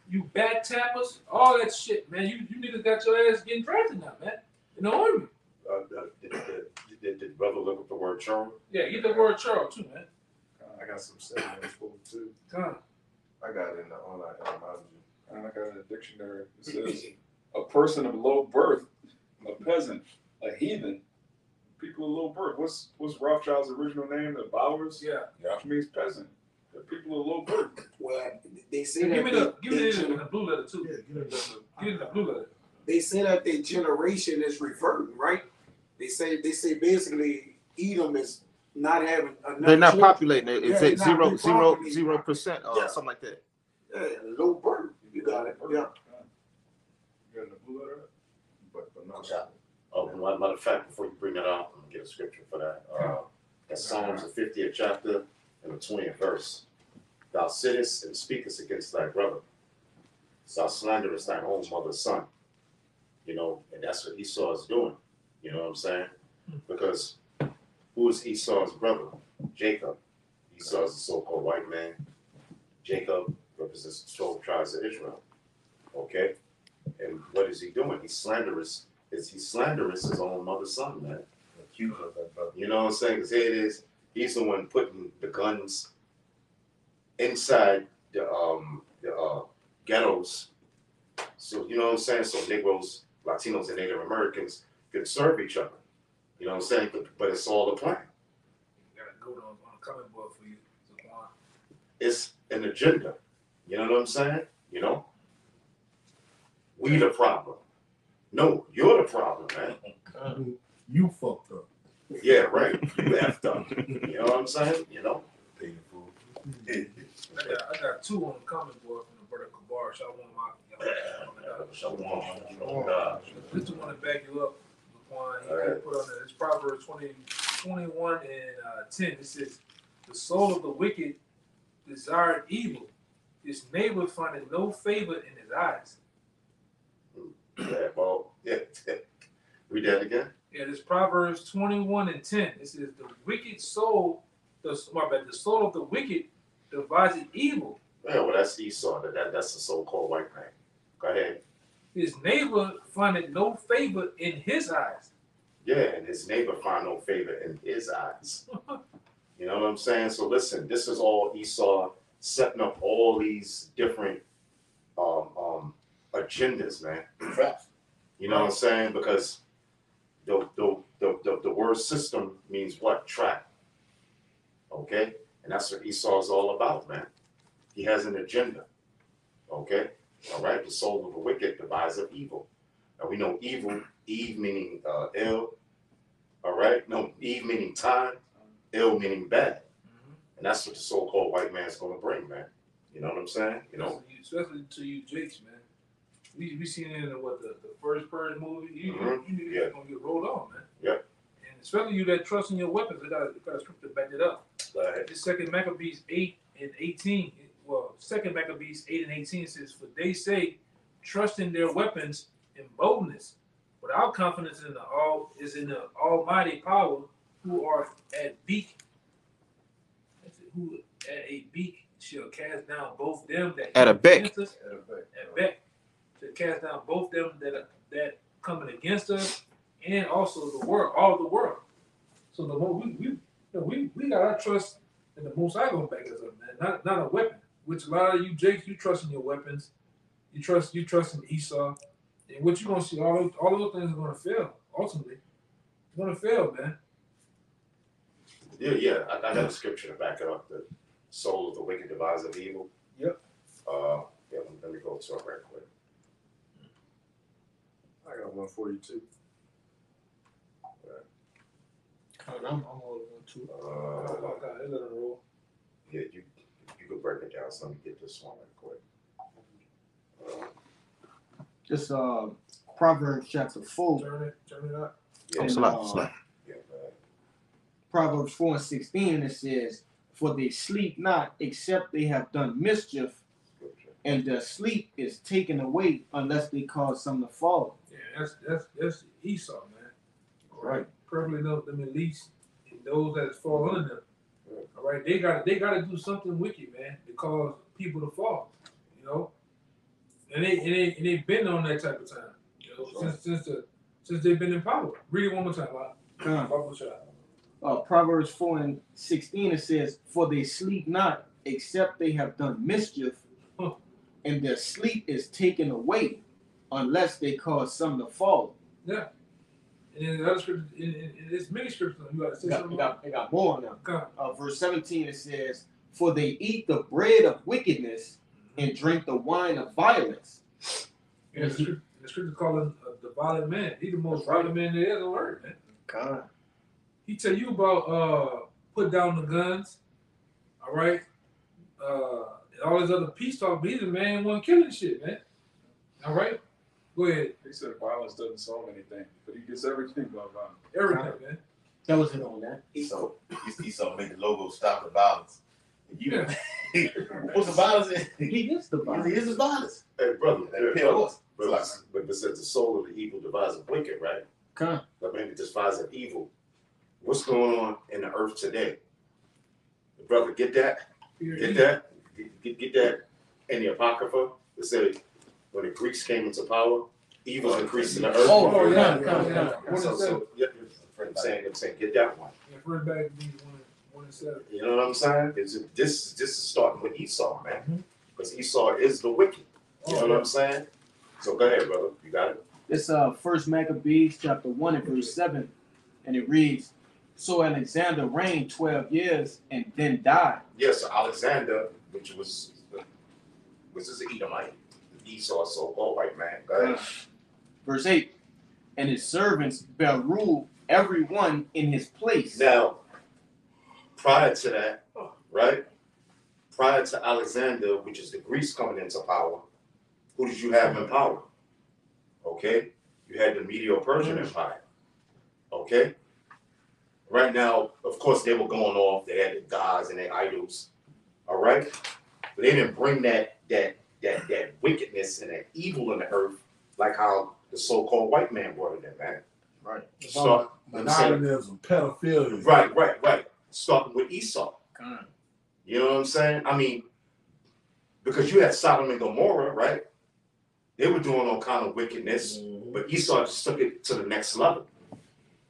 You back tappers, all that shit, man. You niggas got your ass getting drafted now, man. In the army. Did the brother look up the word charm? Yeah, get the word Charles too, man. I got some seminary school too. Come on. I got it in the online etymology. And I got it in the dictionary. It says a person of low birth, a peasant, a heathen, people of low birth. What's Rothschild's original name? The Bowers? Yeah. Which means peasant. The people of low birth. Well, they say Give that me the blue letter too. Yeah, Give me the blue letter. they say that their generation is reverting, right? They say basically Edom is not having enough. They're not children. populating it. It's Yeah, at they're not 0% or Yeah. something like that. Yeah, low birth. You got it. Yeah. You got the blue letter? But no. Matter of fact, before you bring that out, I'm gonna get a scripture for that. That's Psalms the 50th chapter and the 20th verse. Thou sittest and speakest against thy brother. Thou slanderest thine own mother's son. You know, and that's what Esau is doing. You know what I'm saying? Because who is Esau's brother? Jacob. Esau is the so-called white man. Jacob represents the 12 tribes of Israel. Okay? And what is he doing? He's slanderous. He's slanderous his own mother's son, man. Accuser of that brother. You know what I'm saying? Because here it is. He's the one putting the guns inside the ghettos. So, you know what I'm saying? So Negroes, Latinos, and Native Americans can serve each other. You know what I'm saying? But it's all a plan. You gotta go on a comic book for you, Zaquan. It's an agenda. You know what I'm saying? You know? We the problem. No, you're the problem, man. You fucked up. Yeah, right. You effed up. You know what I'm saying? You know? Paying food. I got two on the comic book from the brother Kabar. So I want my This is one to back you up, Laquan. He Right. put on there. It's Proverbs 21 and 10. It says, "The soul of the wicked desired evil; his neighbor findeth no favor in his eyes." Yeah, well, yeah. Read that again. Yeah, this Proverbs 21 and 10. It says, "The wicked soul, the soul of the wicked devises evil. Yeah, well, that's Esau. That's the so-called white man. Go ahead. His neighbor findeth no favor in his eyes." Yeah, and his neighbor find no favor in his eyes. You know what I'm saying? So listen, this is all Esau setting up all these different agendas, man. Traps. You know what I'm saying? Because the word system means what? Trap. Okay? And that's what Esau is all about, man. He has an agenda. Okay? All right? The soul of the wicked deviseth evil. Now we know evil, Eve meaning ill. All right? No, Eve meaning time, ill meaning bad. And that's what the so-called white man's going to bring, man. You know what I'm saying? You know? Especially to you Jakes, man. We seen it in the first Purge movie. You knew you're gonna get rolled on, man. Yep. And especially you that trust in your weapons, they got a script to back it up. This second Maccabees 8 and 18. Well, second Maccabees 8 and 18 says, "For they say, trust in their weapons in boldness, but our confidence in the Almighty power, who are at beak, who at a beak shall cast down both them that At a beck. against us, at beck, to cast down both them that coming against us, and also the world, all the world." So the more we got our trust in the Most High gonna back us up, man. Not a weapon. Which a lot of you Jakes, you trust in your weapons. You trust in Esau. And what you gonna see, all those things are gonna fail. Ultimately, it's gonna fail, man. Yeah. I got a scripture to back it up. The soul of the wicked deviseth evil. Yep. Yeah, let me go to it right quick. I got one for you too. I'm holding on to. Okay, let it roll. Yeah, you could break it down. So let me get this one right quick. This Proverbs chapter 4. Turn it up. Yeah, Slap. yeah, Proverbs 4 and 16, it says, "For they sleep not, except they have done mischief, scripture. and their sleep is taken away unless they cause some to fall." Yeah, that's Esau, man. Right. Perfectly know them at least those that fall under them. Yeah. All right, they gotta do something wicked, man, to cause people to fall. You know, and they've been on that type of time. You know, since they've been in power. Read it one more time, Bible child. Proverbs 4 and 16, it says, "For they sleep not, except they have done mischief, and their sleep is taken away, unless they cause some to fall." Yeah. And in the other scriptures, in this many scriptures, you got to say something. They got more now. Okay. Verse 17, it says, "For they eat the bread of wickedness and drink the wine of violence." And the scripture call him the violent man. He's the most violent man there is on earth, man. God. He tell you about put down the guns, all right, and all this other peace talk. But he's a man one killing shit, man. All right, go ahead. He said violence doesn't solve anything, but he gets everything by violence. Everything, man. That was it on that. Esau made the logo stop the violence. You, what's the violence? He is the violence. He is the violence. Hey, brother, That pale horse. but it says the soul of the evil devises wicked, right? Okay. But maybe devises evil. What's going on in the earth today? Brother, get that? Get that? Get that in the Apocrypha? It said when the Greeks came into power, evil increased in the earth. Oh, yeah. I'm saying, get that one. Yeah, first back to be one and seven. You know what I'm saying? This is starting with Esau, man. Because Esau is the wicked. You know what I'm saying? So go ahead, brother. You got it? It's First Maccabees chapter 1 and verse 7, and it reads, "So Alexander reigned 12 years and then died." Yes, Alexander, which was this Edomite, Esau, so-called white man. Go ahead. Verse 8, "And his servants bare rule every one in his place." Now, prior to that, right? Prior to Alexander, which is the Greeks coming into power, who did you have in power? Okay? You had the Medo-Persian Empire. Okay? Right now, of course, they were going off. They had the gods and their idols. All right? But they didn't bring that wickedness and that evil in the earth like how the so-called white man brought it in, man. Right. So, Monogamous, pedophilia. Right. Starting with Esau. You know what I'm saying? I mean, because you had Sodom and Gomorrah, right? They were doing all kind of wickedness, but Esau just took it to the next level.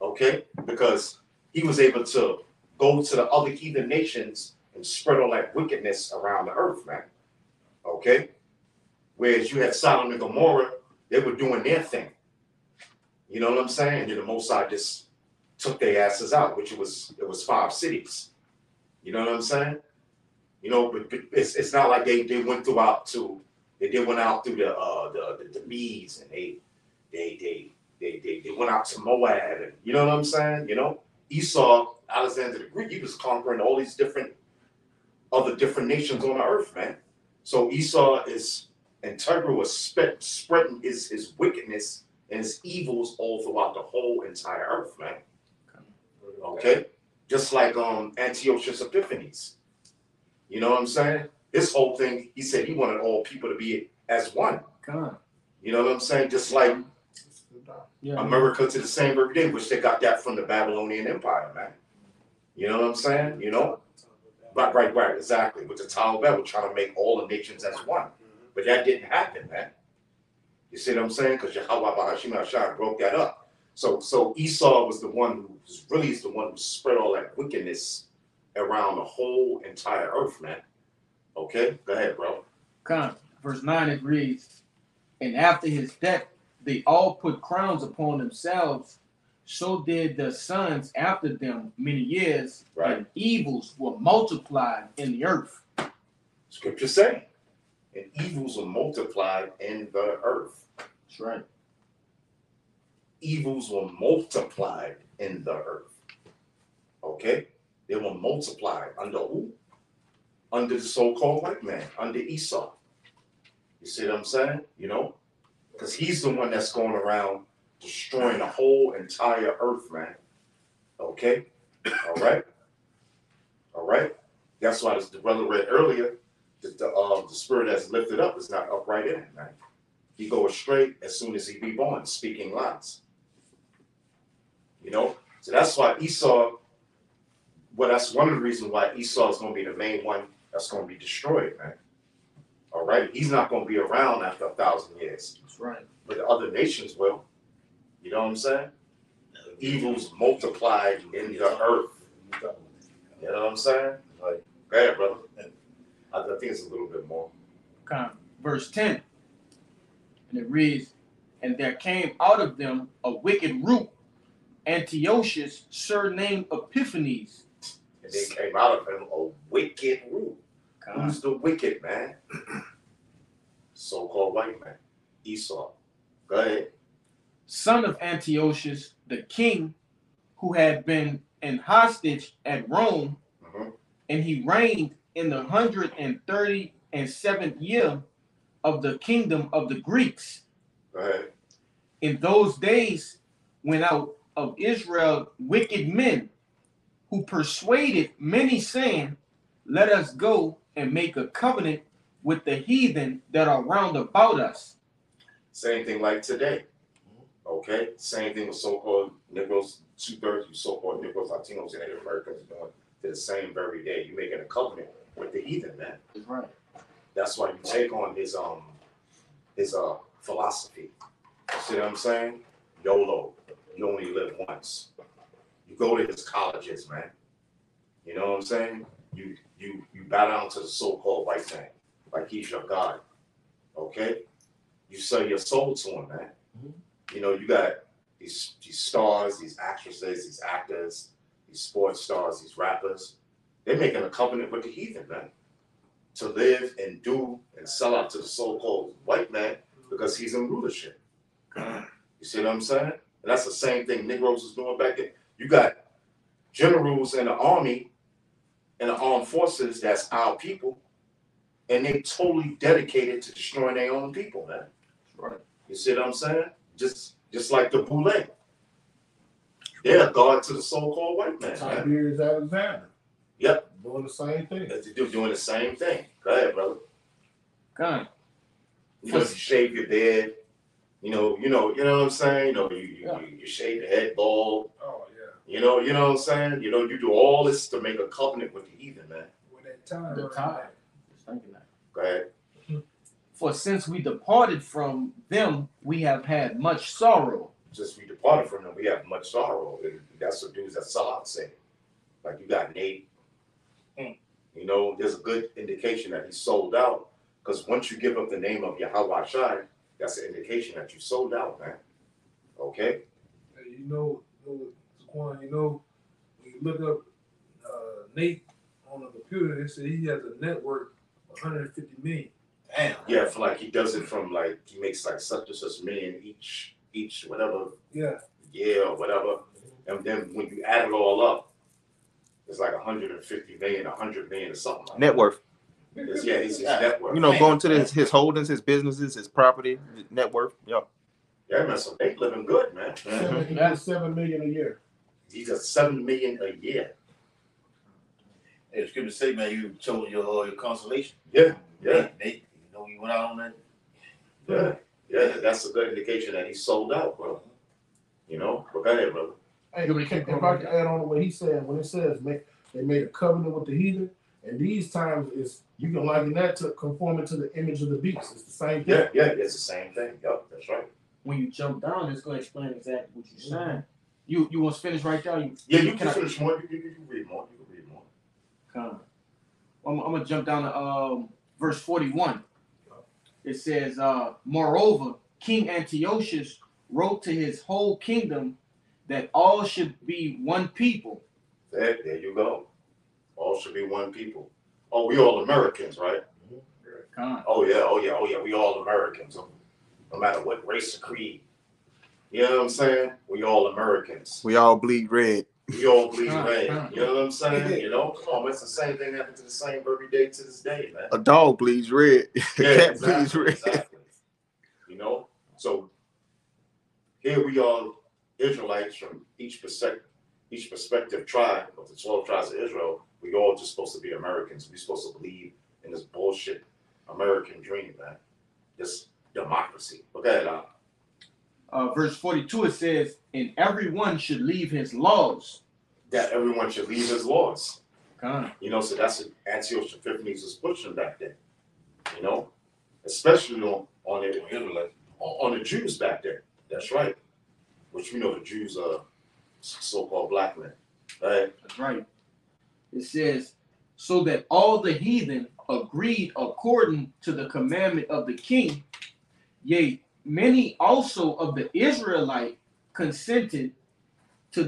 Okay? Because he was able to go to the other heathen nations and spread all that wickedness around the earth, man. Okay? Whereas you had Sodom and Gomorrah, they were doing their thing. You know what I'm saying? And then the Most High just took their asses out, which it was 5 cities. You know what I'm saying? You know, but it's not like they went throughout to they went out through the Medes and they went out to Moab and you know what I'm saying? You know, Esau, Alexander the Greek, he was conquering all these different nations on the earth, man. So Esau is integral with spreading his wickedness and his evils all throughout the whole entire earth, man. Okay? Just like Antiochus Epiphanes. You know what I'm saying? This whole thing, he said he wanted all people to be as one. You know what I'm saying? Just like America to the same every day, which they got that from the Babylonian Empire, man. You know what I'm saying? You know? Right, exactly. With the Tower of Babel trying to make all the nations as one. But that didn't happen, man. You see what I'm saying? Because Yahweh Bahashim Hashai broke that up. So Esau was the one who spread all that wickedness around the whole entire earth, man. Okay? Go ahead, bro. Verse 9 it reads, "And after his death they all put crowns upon themselves, so did the sons after them many years, and evils were multiplied in the earth." Scripture saying, and evils were multiplied in the earth. That's right. Evils were multiplied in the earth. Okay? They were multiplied under who? Under the so-called white man, under Esau. You see what I'm saying? You know? Because he's the one that's going around destroying the whole entire earth, man. Okay? All right? All right? That's why the brother read earlier that the spirit that's lifted up is not upright in him, man. He goes straight as soon as he be born, speaking lies. You know? So that's why Esau, well, that's one of the reasons why Esau is going to be the main one that's going to be destroyed, man. All right? He's not going to be around after 1,000 years. That's right. But the other nations will. You know what I'm saying? Evils multiplied in the earth. You know what I'm saying? Like, go ahead, brother. I think it's a little bit more. Verse 10, and it reads, "And there came out of them a wicked root, Antiochus, surnamed Epiphanes." And they came out of him a wicked root. Who's the wicked, man? So-called white man. Esau. Go ahead. "Son of Antiochus, the king, who had been an hostage at Rome, and he reigned in the 137th year of the kingdom of the Greeks. Go ahead. In those days went out of Israel wicked men, who persuaded many, saying, let us go and make a covenant with the heathen that are round about us. Same thing like today. Okay? Same thing with so-called Negroes, 2/3 of so-called Negroes, Latinos, and Native Americans are doing to the same very day. You're making a covenant with the heathen, man. That's right. That's why you take on his philosophy. You see what I'm saying? YOLO. You only live once. You go to his colleges, man. You know what I'm saying? You bow down to the so-called white man, like he's your God. Okay? You sell your soul to him, man. You know, you got these stars, these actresses, these actors, these sports stars, these rappers. They're making a covenant with the heathen, man, to live and do and sell out to the so-called white man because he's in rulership. You see what I'm saying? And that's the same thing Negroes was doing back then. You got generals in the army and the armed forces that's our people, and they totally dedicated to destroying their own people, man. Right. You see what I'm saying? Just like the Boule. They're a guard to the so-called white man. Tiberius Alexander. Yep. Doing the same thing. They're doing the same thing. Go ahead, brother. God. You know, you shave your beard. You know what I'm saying? You know, you shave your head bald. Oh yeah. You know what I'm saying? You know, you do all this to make a covenant with the heathen, man. With that time. The time. Just thinking that. Go ahead. For since we departed from them, we have had much sorrow. Just we departed from them, we have much sorrow. And that's what dudes that Ssau say. Like you got Nate. You know, there's a good indication that he sold out. Because once you give up the name of Yahweh Shai, that's an indication that you sold out, man. Okay? Hey, Quan, when you look up Nate on the computer, they say he has a network of 150 million. Damn. Yeah, for like he does it from like he makes like such and such million each whatever year or whatever. And then when you add it all up, it's like 150 million, 100 million or something like Net worth. It's his net worth. You know, going to his holdings, his businesses, his property, net worth. Yeah. Yeah, man, so they living good, man. He does $7 million a year. He does $7 million a year. Hey, it's good to say, man, you told your consolation. Yeah. Nate, you went out on that. Yeah, that's a good indication that he sold out, bro. You know, but go ahead, brother. Hey, if I can add on to what he said, when it says they made a covenant with the heathen, and these times is you can liken that to conforming to the image of the beast. It's the same thing. Yeah, it's the same thing. Yep, that's right. When you jump down, it's going to explain exactly what you're saying. You want to finish right there? You can finish more. You can read more. You can read more. I'm going to jump down to verse 41. It says, moreover, King Antiochus wrote to his whole kingdom that all should be one people. There you go. All should be one people. Oh, we all Americans, right? Oh yeah. We all Americans. No matter what race or creed. You know what I'm saying? We all Americans. We all bleed red. We all bleed red. You know what I'm saying? You know, come on, it's the same thing happened to the same every day to this day, man. A dog bleeds red. Yeah, Cat bleeds red. Exactly. You know, so here we are, Israelites from each prospective tribe of the 12 tribes of Israel. We all just supposed to be Americans. We're supposed to believe in this bullshit American dream, man. This democracy. Okay, verse 42, it says, and everyone should leave his laws. That everyone should leave his laws. You know, so that's what Antiochus Epiphanes was pushing back then. You know, especially on the Jews back there. That's right. Which we know the Jews are so-called black men. Right? That's right. It says, so that all the heathen agreed according to the commandment of the king, yea, many also of the Israelite consented to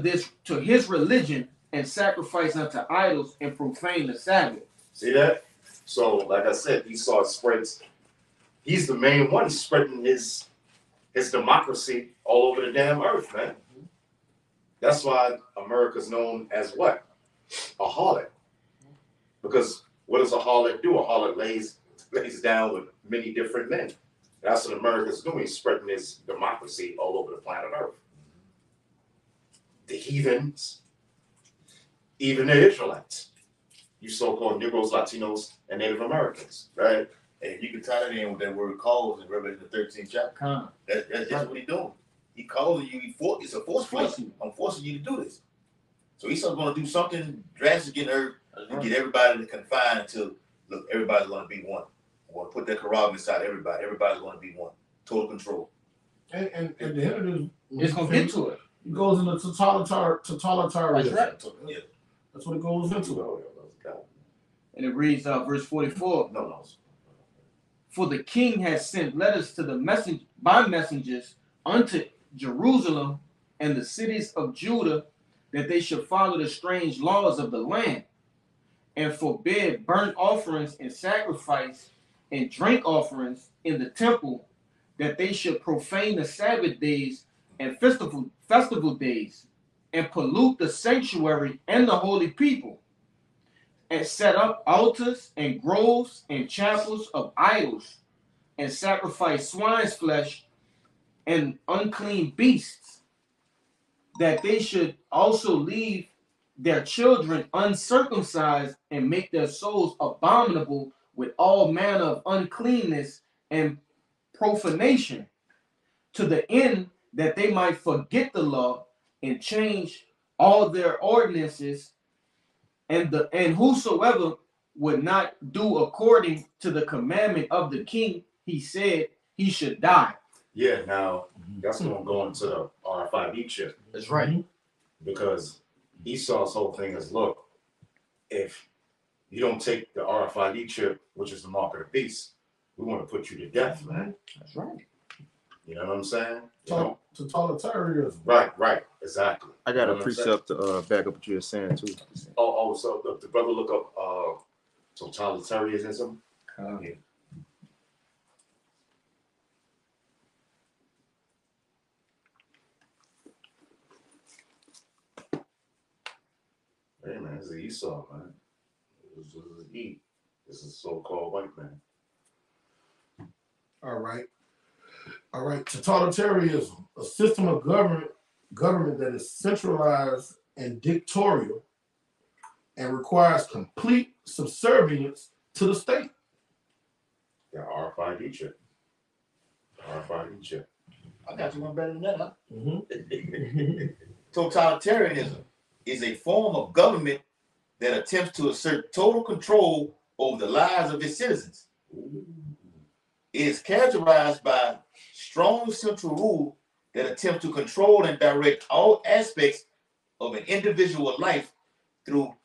his religion and sacrificed unto idols and profaned the Sabbath. See that? So, like I said, Esau spreads. He's the main one spreading his democracy all over the damn earth, man. That's why America's known as what? A harlot. Because what does a harlot do? A harlot lays down with many different men. That's what America's doing. He's spreading his democracy all over the planet Earth. The heathens, even the Israelites. you so-called Negroes, Latinos, and Native Americans, right? And you can tie that in with that word calls in Revelation the 13th chapter. That's just what he's doing. He calling you. It's a force fight. I'm forcing you to do this. So he's going to do something drastic in earth to get everybody to confine until, look, everybody's going to be one. I want to put that corral inside everybody. Everybody's going to be one. Total control. And the end of this, It's gonna get to it. It goes into totalitarianism. That's right. Yeah. That's what it goes into. And it reads verse 44. No. For the king has sent letters to the messengers unto Jerusalem and the cities of Judah, that they should follow the strange laws of the land, and forbid burnt offerings and sacrifice and drink offerings in the temple, that they should profane the Sabbath days and festival days, and pollute the sanctuary and the holy people, and set up altars and groves and chapels of idols, and sacrifice swine's flesh and unclean beasts, that they should also leave their children uncircumcised and make their souls abominable with all manner of uncleanness and profanation, to the end that they might forget the law and change all their ordinances, and whosoever would not do according to the commandment of the king, he said he should die. Yeah, now that's going to go into the RFID chip. That's right. Because Esau's whole thing is, look, if you don't take the RFID chip, which is the mark of the beast, we want to put you to death, man. That's right. You know what I'm saying? Totalitarianism. Right, exactly. I got a precept to back up what you were saying too. So the brother look up totalitarianism. Yeah. Hey man, this is Esau, man. This is E. This is so-called white man. All right. Totalitarianism, a system of government that is centralized and dictatorial and requires complete subservience to the state. The RFID chip. I got you one better than that, huh? Mm-hmm. Totalitarianism is a form of government that attempts to assert total control over the lives of its citizens. It is characterized by strong central rule that attempts to control and direct all aspects of an individual life through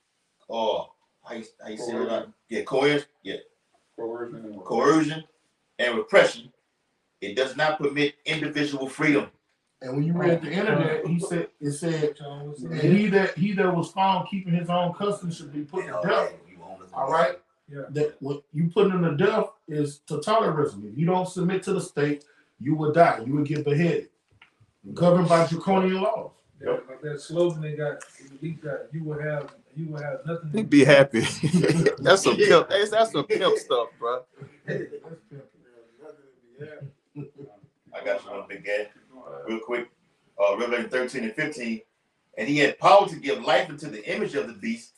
coercion and repression. It does not permit individual freedom. And when you read the internet, it said, and he that was found keeping his own custom should be put to death. All right. Yeah. That what you put in the death is totalitarianism. If you don't submit to the state, you will die. You will get beheaded. Governed by draconian laws. Yep. Like that slogan they got, you will have nothing. Be happy. That's some pimp. That's some pimp stuff, bro. I got you one, big guy. Real quick. Revelation 13 and 15. And he had power to give life unto the image of the beast,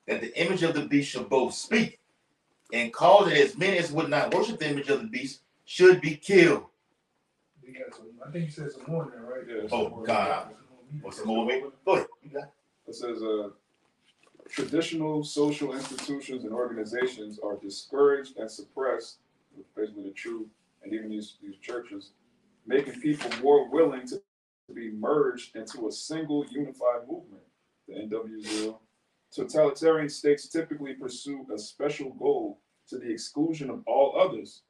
that the image of the beast should both speak and cause that as many as would not worship the image of the beast should be killed. I think you said some more in there, right? Yeah, Oh, God. What's some more? Go ahead. You got it. It says traditional social institutions and organizations are discouraged and suppressed, basically the truth, and even these churches, making people more willing to be merged into a single unified movement, the NWO. Totalitarian states typically pursue a special goal to the exclusion of all others,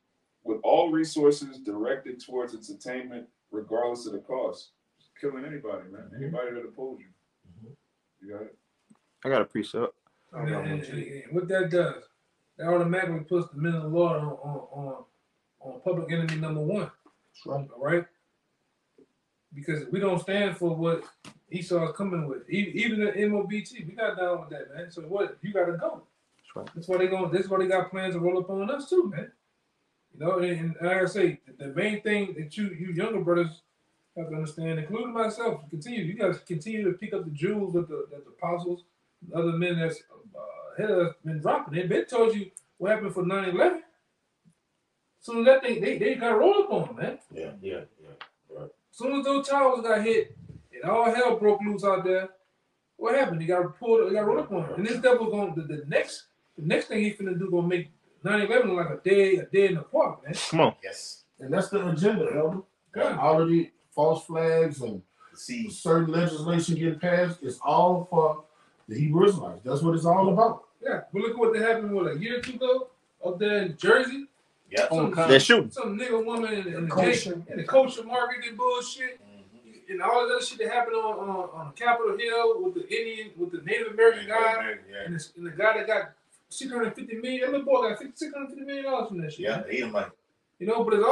with all resources directed towards its attainment, regardless of the cost. Killing anybody, man. Anybody that opposes you. You got it? I got a precept. And what that does, that automatically puts the men of the Lord on public enemy number one. That's right. All right? Because we don't stand for what Esau is coming with. Even the MOBT, we got down with that, man. So what? You got to go. That's right. That's why they got plans to roll up on us too, man. You know, and like I say, the main thing that you younger brothers have to understand, including myself, you guys continue to pick up the jewels that the apostles, the other men that's ahead of us been dropping. They been told you what happened for 9/11. Soon as that thing, they got rolled up on them, man. Yeah. Right. Soon as those towers got hit, and all hell broke loose out there, what happened? They got pulled, they got rolled up on them. And this devil going the next thing he's finna do gonna make 9/11 look like a day in the park, man. Come on. Yes. And that's the agenda, Elder. God. All of the false flags and See, certain legislation getting passed is all for the Hebrew Israelites. That's what it's all about. Yeah, but look at what happened a year or two ago up there in Jersey. yeah. They're shooting. Some nigga woman in Kosher. the kosher market and bullshit. And all that other shit that happened on Capitol Hill with the Native American guy, and the guy that got $650 million. That little boy got $650 million from that shit. Yeah, they them like. You know, but it's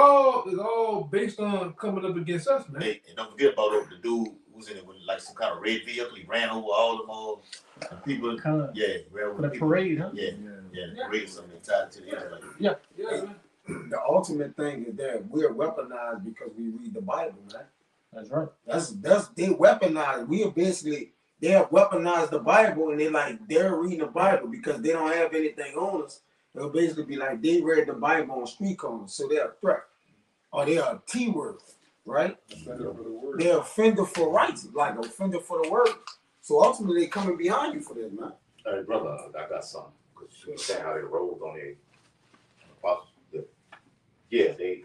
all based on coming up against us, man. Hey, and don't forget about the dude who was in it with like some kind of red vehicle. He ran over all them all people. Kind of Yeah, ran over for the people. parade, huh? Yeah, the parade is something tied to the Israelites. Yeah, man. The ultimate thing is that we're weaponized because we read the Bible, man. That's right. That's they weaponized. We are basically they have weaponized the Bible, and they're reading the Bible because they don't have anything on us. It'll basically be like they read the Bible on street corners, so they're a threat, or they're a T word, right? They're offender for rights, like offender for the word. So ultimately, they're coming behind you for this, man. Hey, brother, I got something. Because you were saying how they rolled on the apostles. Yeah, they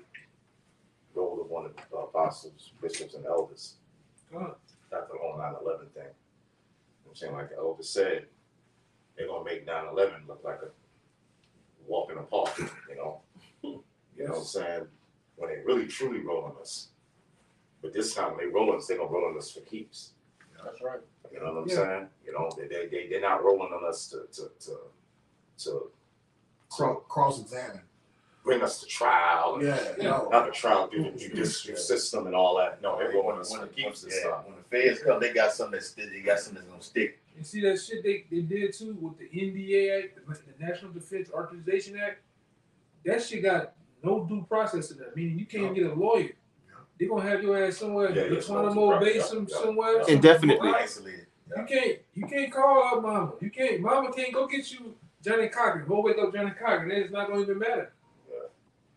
rolled on one of the apostles, bishops, and elders after the whole 9/11 thing. I'm saying, like the elder said, they're going to make 9/11 look like a walk in the park, you know? You know what I'm saying? When they really, truly rolling us. But this time, when they rolling us, they're going to roll on us for keeps. That's right. You know what I'm saying? You know, they're not rolling on us to Cross-examine. bring us to trial. Yeah, no. Not a trial through the judicial system and all that. No, they're rolling us for keeps and stuff. When the feds come, they got something that's gonna stick. You see that shit they did too with the NDA Act, the National Defense Authorization Act? That shit got no due process in that. Meaning you can't get a lawyer. They're gonna have your ass somewhere, Guantanamo Bay, somewhere. Indefinitely. Isolated. You can't call up mama. Mama can't go get you Johnny Cochran. Go wake up Johnny Cochran. It's not gonna even matter.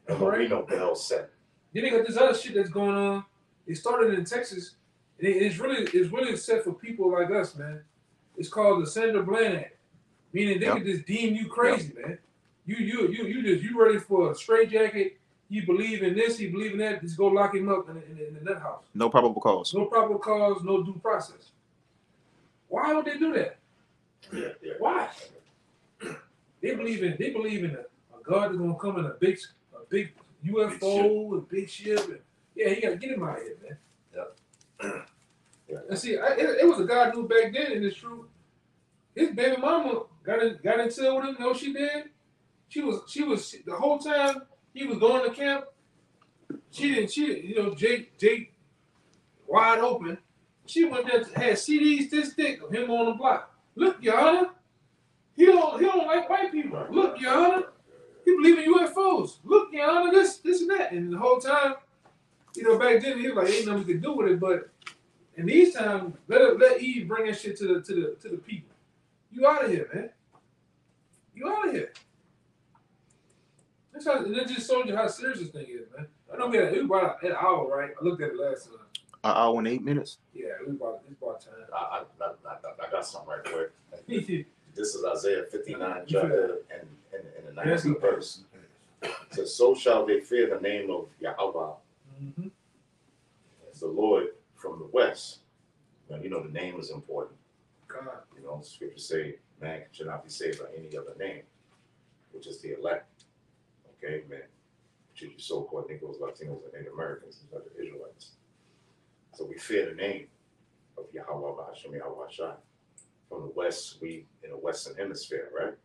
There won't be no bail set. Then they got this other shit that's going on. It started in Texas. And it's really set for people like us, man. It's called the Sandra Bland Act. Meaning they can just deem you crazy, man. You ready for a straitjacket. You believe in this, you believe in that, just go lock him up in the nut house. No probable cause. No probable cause, no due process. Why would they do that? Yeah. Why? They believe in a God that's gonna come in a big UFO, a big ship. And, yeah, you gotta get him out of here, man. Yeah. And see, it was a guy who back then, and it's true. His baby mama got into it with him. You know what she did? She was the whole time he was going to camp. She didn't. Jake wide open. She went there, had CDs this thick of him on the block. Look, Your Honor, he don't like white people. Look, Your Honor, he believe in UFOs. Look, Your Honor, this and that. And the whole time, back then he was like, ain't nothing we could do with it. But in these times, let Eve bring that shit to the people. You out of here, man. You out of here. And that just showed you how serious this thing is, man. I know it was about an hour, right? I looked at it last time. An hour and 8 minutes. Yeah, it's about time. I got something right quick. This is Isaiah 59 chapter and the 19th verse. It says, so shall they fear the name of Yahweh. Mm-hmm. It's the Lord from the west. Now, the name is important. God. Scriptures say man should not be saved by any other name, which is the elect. Okay, man. Should you so-called Negroes, Latinos, and Native Americans, and other Israelites. So we fear the name of Yahweh Ba'ashem Yahweh Shai. From the west, we in the Western Hemisphere, right?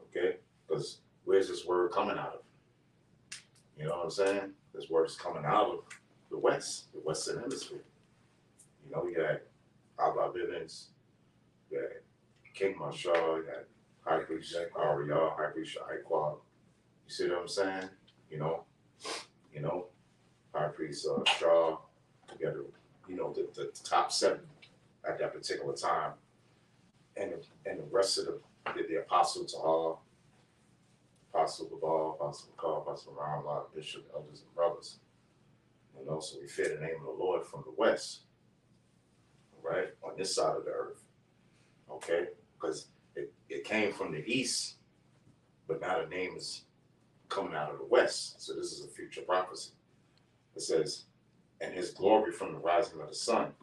Okay? Because where's this word coming out of? You know what I'm saying? This word's coming out of the West, the Western Hemisphere. You had Abba Bivens, you had King Marshall, you had High Priest Ariel, High Priest Shaiquab. You see what I'm saying? High Priest Shaw, you got the top 7 at that particular time, and the rest of did the apostle to all, apostle Babal, apostle Carl, apostle Rahman, bishop, elders, and brothers. You know, so we fear the name of the Lord from the west, right, on this side of the earth. Okay, because it came from the east, but now the name is coming out of the west. So this is a future prophecy. It says, and his glory from the rising of the sun.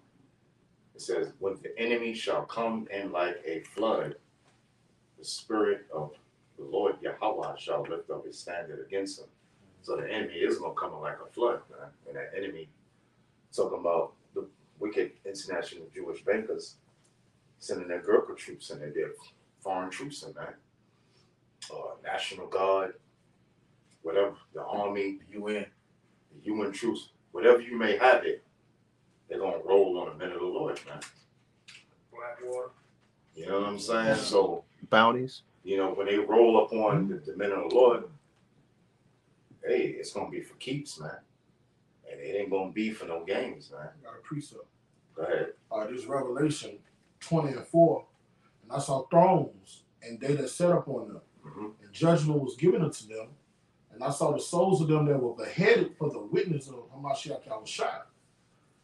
It says, when the enemy shall come in like a flood, the spirit of the Lord Yahweh shall lift up his standard against him. So the enemy is going to come in like a flood, man. And that enemy, talking about the wicked international Jewish bankers sending their Gurkha troops in there, their foreign troops in there, National Guard, whatever, the Army, the UN troops, whatever you may have it, they're going to roll on the men of the Lord, man. Blackwater. You know what I'm saying? So, Bounties. you know, when they roll up on the men of the Lord, hey, it's going to be for keeps, man. And it ain't going to be for no games, man. Got a precept. Go ahead. This Revelation 20:4, and I saw thrones, and they that sat upon them, and judgment was given unto them, and I saw the souls of them that were beheaded for the witness of Hamashiach Yahushua,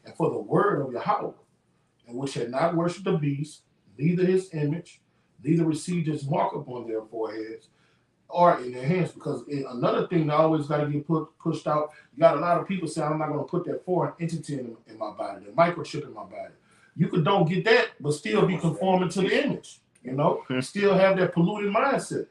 and for the word of Yahweh, and which had not worshipped the beast, neither his image, neither received his mark upon their foreheads or in their hands. Because another thing that always got to get pushed out, you got a lot of people saying, I'm not going to put that foreign entity in my body, the microchip in my body. You could don't get that, but still be conforming to the image, you know, still have that polluted mindset.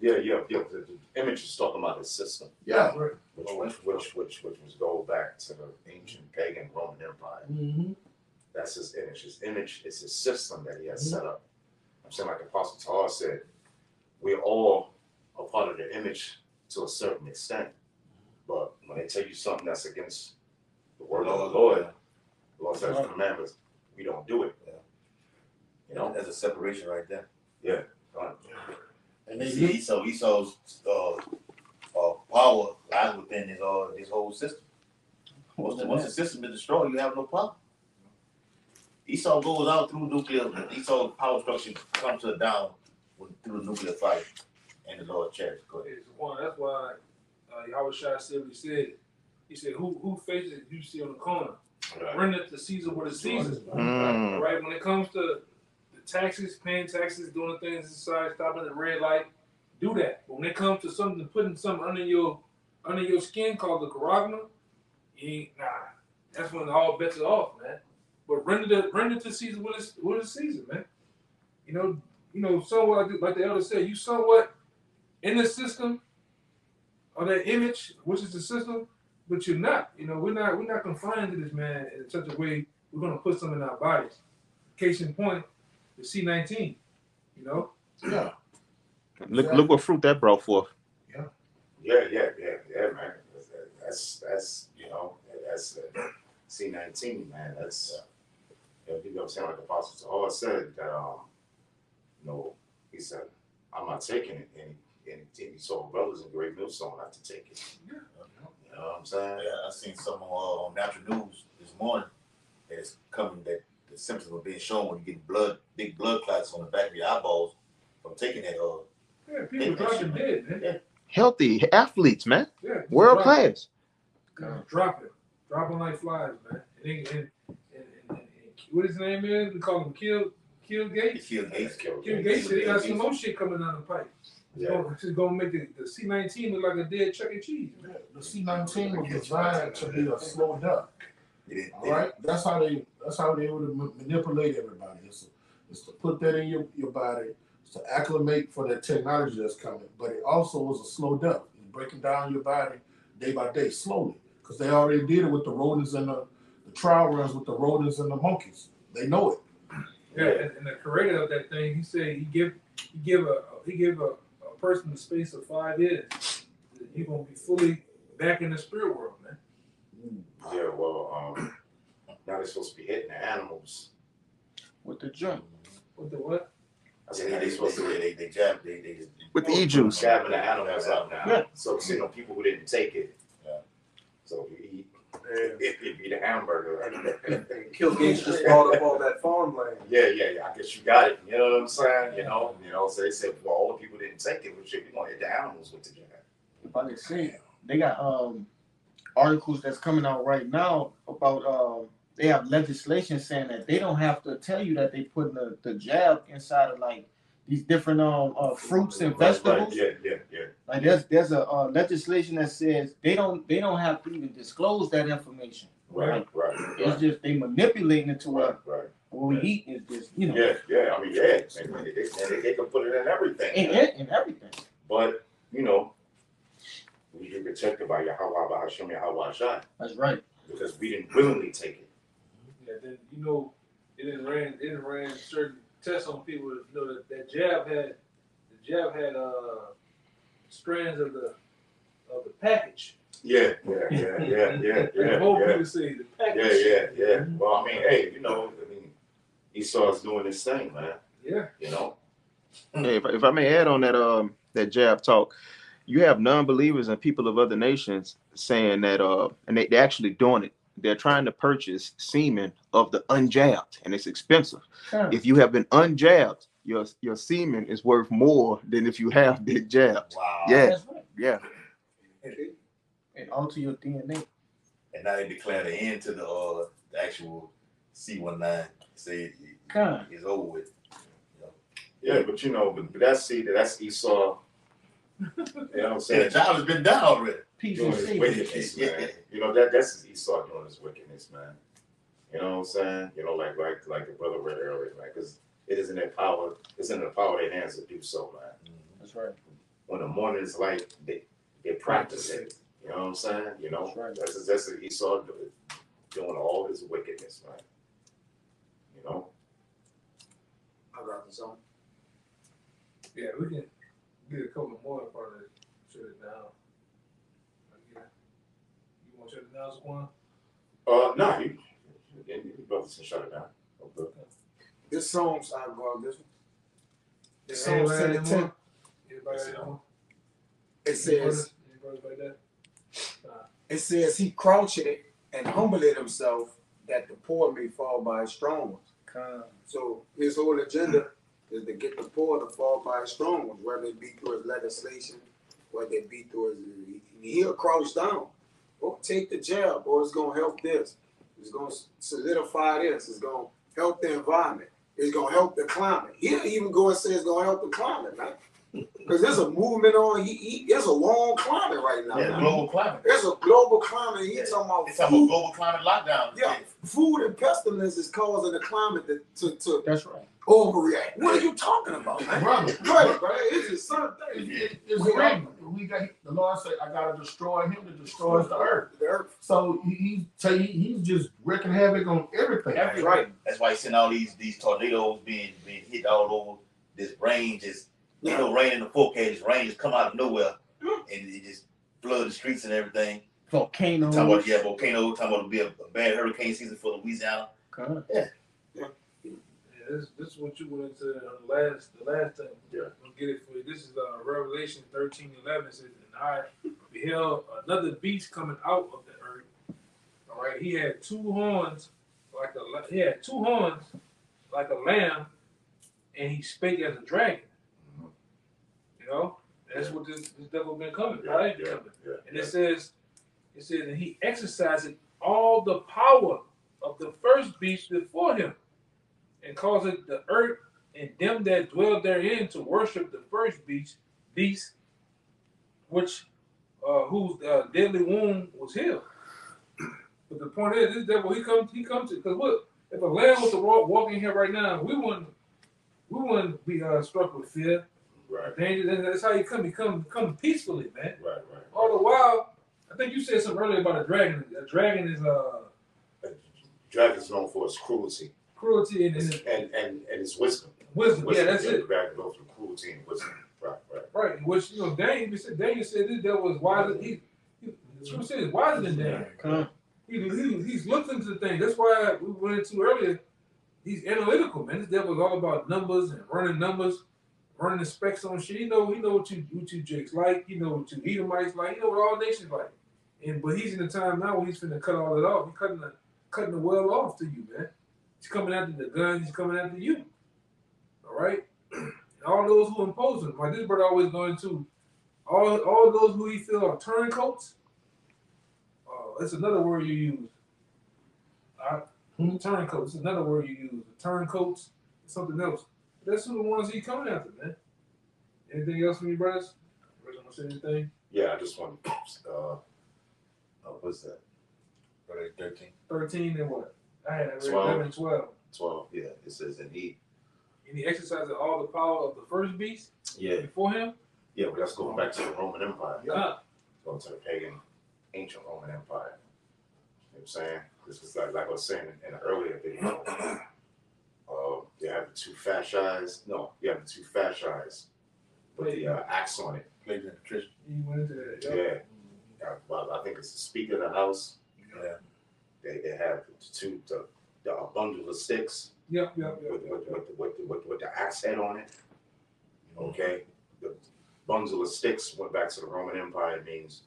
Yeah. The image is talking about the system. Yeah. Which was go back to the ancient pagan Roman Empire. Mm-hmm. That's his image. His image is his system that he has set up. I'm saying, like Apostle Tar said, we're all a part of the image to a certain extent. But when they tell you something that's against the word of the Lord, the Lord says commandments, we don't do it. Yeah. You know? There's a separation right there. Yeah. And You see, Esau's power lies within his whole system. Once the system is destroyed, you have no power. Esau goes out through nuclear. Esau's power structure comes to a down through the nuclear fight, and the Lord checks. Go ahead. That's why Yahushua said what he said. He said, "Who faces you see on the corner? Render to Caesar what is Caesar." Right? When it comes to the taxes, paying taxes, doing things inside, stopping at the red light, do that. But when it comes to something, putting something under your skin called the karagma, that's when all bets are off, man. But render to Caesar what is Caesar, man. You know, somewhat like the elder said, you somewhat in the system or that image, which is the system, but you're not. You know, we're not confined to this, man, in such a way we're gonna put something in our bodies. Case in point, the C-19. You know. Yeah. Look what fruit that brought forth. Yeah, man. That's you know, that's C-19, man. That's you know what I'm saying, like the Apostle Paul said that you know, he said, I'm not taking it, and he told brothers in Great Millstone not to take it. Yeah. You know what I'm saying? Yeah, I seen some on Natural News this morning that it's coming that the symptoms are being shown when you get big blood clots on the back of your eyeballs from taking that. Yeah, people dropping dead, man. Yeah. Healthy athletes, man. Yeah, World class. Dropping like flies, man. And what his name is? We call him Kill Gates. Kill Gates. Kill Gates. They got some more shit coming down the pipe. It's gonna make the C-19 look like a dead Chuck E. Cheese. Yeah, the C-19 was designed to be a slow death. All right, that's how they would manipulate everybody. It's to put that in your body, it's to acclimate for that technology that's coming. But it also was a slow death. It's breaking down your body day by day, slowly, because they already did it with the rodents and the trial runs with the rodents and the monkeys. They know it. Yeah, and the creator of that thing, he said he give a person the space of 5 years. You're gonna be fully back in the spirit world, man. Yeah, well, now they're supposed to be hitting the animals. With the junk. With the what? I said, they supposed to they jab With the e-juice. jabbing the animals out now. Yeah. So, you know, people who didn't take it. Yeah. So you eat. Yeah. It'd be the hamburger. And Kill Gates just brought up all that farmland. Yeah. I guess you got it. You know what I'm saying? You know. So they said, well, all the people didn't take it. Well, shit, we gonna hit the animals with the jab. If I could say, they got articles that's coming out right now about they have legislation saying that they don't have to tell you that they put the jab inside of like these different fruits and vegetables. Right. Yeah. Like there's a legislation that says they don't have to even disclose that information. Right. It's just they manipulating it to what we eat is just Yeah. I mean, they can put it in everything. In everything. But we get protected by Yahweh Hashem Yahweh Shai. That's right. Because we didn't willingly take it. Yeah, then it didn't ran certain tests on people. That jab had strands of the package. Yeah. People say the package. Yeah. Well, I mean, hey, Esau's doing this thing, man. Yeah. Hey, if I may add on that jab talk, you have non-believers and people of other nations saying that, and they're actually doing it. They're trying to purchase semen of the unjabbed, and it's expensive. Huh. If you have been unjabbed, your semen is worth more than if you have been jabbed. Wow. Yeah, That's right. yeah. And alter your DNA. And now they declare the end to the actual C19. Say it's over with. Yeah, but that's Esau. You know what I'm saying? The job has been done already. Doing his wickedness, man. That's Esau doing his wickedness, man. You know what I'm saying? Like the brother read earlier, man, because it is in their power. It's in the power of their hands to do so, man. That's right. When the morning is light, they practice it. You know what I'm saying? That's right. That's Esau doing all his wickedness, man. I got this on. Yeah, we can get a couple more part of it. Shut it down. You want to shut it down, Saquon? No, you brothers can shut it down. Okay. This song's I go this one. The song Anybody said got it any more? 10. Anybody got any more? It says Anybody like that? it says he crouched and humbled himself that the poor may fall by his strong ones. So his whole agenda is to get the poor to fall by his strong ones, whether it be through his legislation, whether it be through he'll crouch down. Or take the jab, or it's gonna help this. It's gonna solidify this. It's gonna help the environment. It's gonna help the climate. He'll even go and say it's gonna help the climate, man. Because there's a movement on. There's a warm climate right now. Yeah, global climate. There's a global climate. He's talking about It's talking about global climate lockdown. Yeah, food and pestilence is causing the climate to That's right. overreact. What are you talking about, man? Brother. Right, it's just certain things. It's right. We got the Lord said, "I gotta destroy him that destroys the earth." The earth. So he's just wreaking havoc on everything. That's right. That's why he's seeing all these tornadoes being hit all over. This rain just rain in the forecast. This rain just come out of nowhere and it just flood the streets and everything. Volcanoes. Talking about volcano. Talking about it'll be a bad hurricane season for Louisiana. This is what you went into the last time. Yeah. I'll get it for you. This is Revelation 13:11. It says, and I beheld another beast coming out of the earth. All right, he had two horns like a lamb, and he spake as a dragon. That's what this devil been coming, right? And it says, and he exercised all the power of the first beast before him, and caused the earth and them that dwell therein to worship the first beast, which whose deadly wound was healed. But the point is, this devil he comes to, because look, if a lamb was to walk in here right now, we wouldn't be struck with fear. Right. Danger. That's how he come. He come peacefully, man. Right. All the while, I think you said something earlier about a dragon. A dragon is Dragon's known for its cruelty. Cruelty and its wisdom. Wisdom. Yeah, that's it. Dragon goes through cruelty and wisdom. Right. Which Daniel said this devil was wiser. He Scripture says wiser than Daniel. He's looked into the thing. That's why we went into earlier. He's analytical, man. This devil is all about numbers and running the specs on shit. He know what you Jakes like. He know what you Edomites like. He know what all nations like. But he's in the time now where he's finna cut all it off. He's cutting the well off to you, man. He's coming after the guns. He's coming after you. All right. And all those who impose him, like this brother always going to, all those who he feel are turncoats. That's another word you use. Turncoats. It's another word you use. Turncoats. Something else. That's who the ones he coming after, man. Anything else from you, brothers? You want to say anything? Yeah, I just want what's that? 13. 13 and what? I had that 12. read 12. 12, yeah. It says, and he exercises all the power of the first beast before him? Yeah, but that's going back to the Roman Empire. Yeah. Going to the pagan, ancient Roman Empire. You know what I'm saying? This is like I was saying in an earlier video. You have the two fascias. No, you have the two fascias with the axe on it. Plays in Patricia. You went into that. Yeah. Well, I think it's the Speaker of the House. Yeah. They have a bundle of sticks. Yep. With the axe head on it. Okay. The bundle of sticks went back to the Roman Empire. It means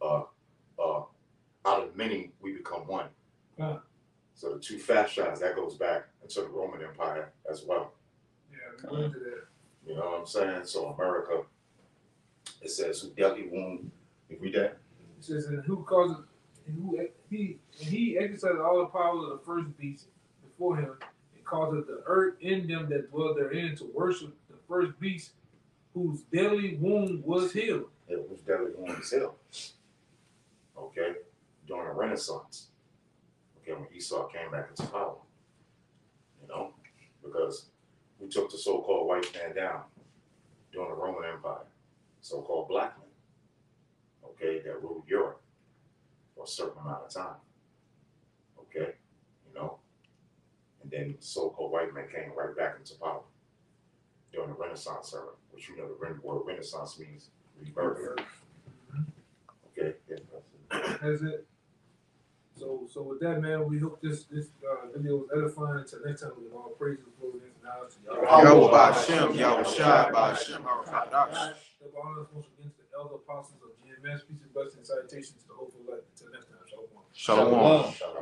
out of many we become one. So the two fascias, that goes back into the Roman Empire as well. Yeah, we went into that. You know what I'm saying? So America, it says who deadly wound. You read that? It says, and who causes, he exercised all the power of the first beast before him, and causes the earth in them that dwell therein to worship the first beast, whose deadly wound was healed. Yeah, whose deadly wound was healed. Okay, during the Renaissance. Okay, when Esau came back into power. You know, because we took the so-called white man down during the Roman Empire, so-called black men. Okay, that ruled Europe for a certain amount of time. Okay, you know, and then so-called white men came right back into power during the Renaissance era, which you know the word Renaissance means rebirth. Okay, That's it. So with that, man, we hope this video was edifying. Until next time, we all praise the Lord and knowledge to y'all. Yahweh Ba'Shem, Yahweh Shai Ba'Shem, The honors once again to the elder apostles of GMS. Peace and blessings and salutations to the hopeful light. Until next time, shalom. Shalom. Shalom.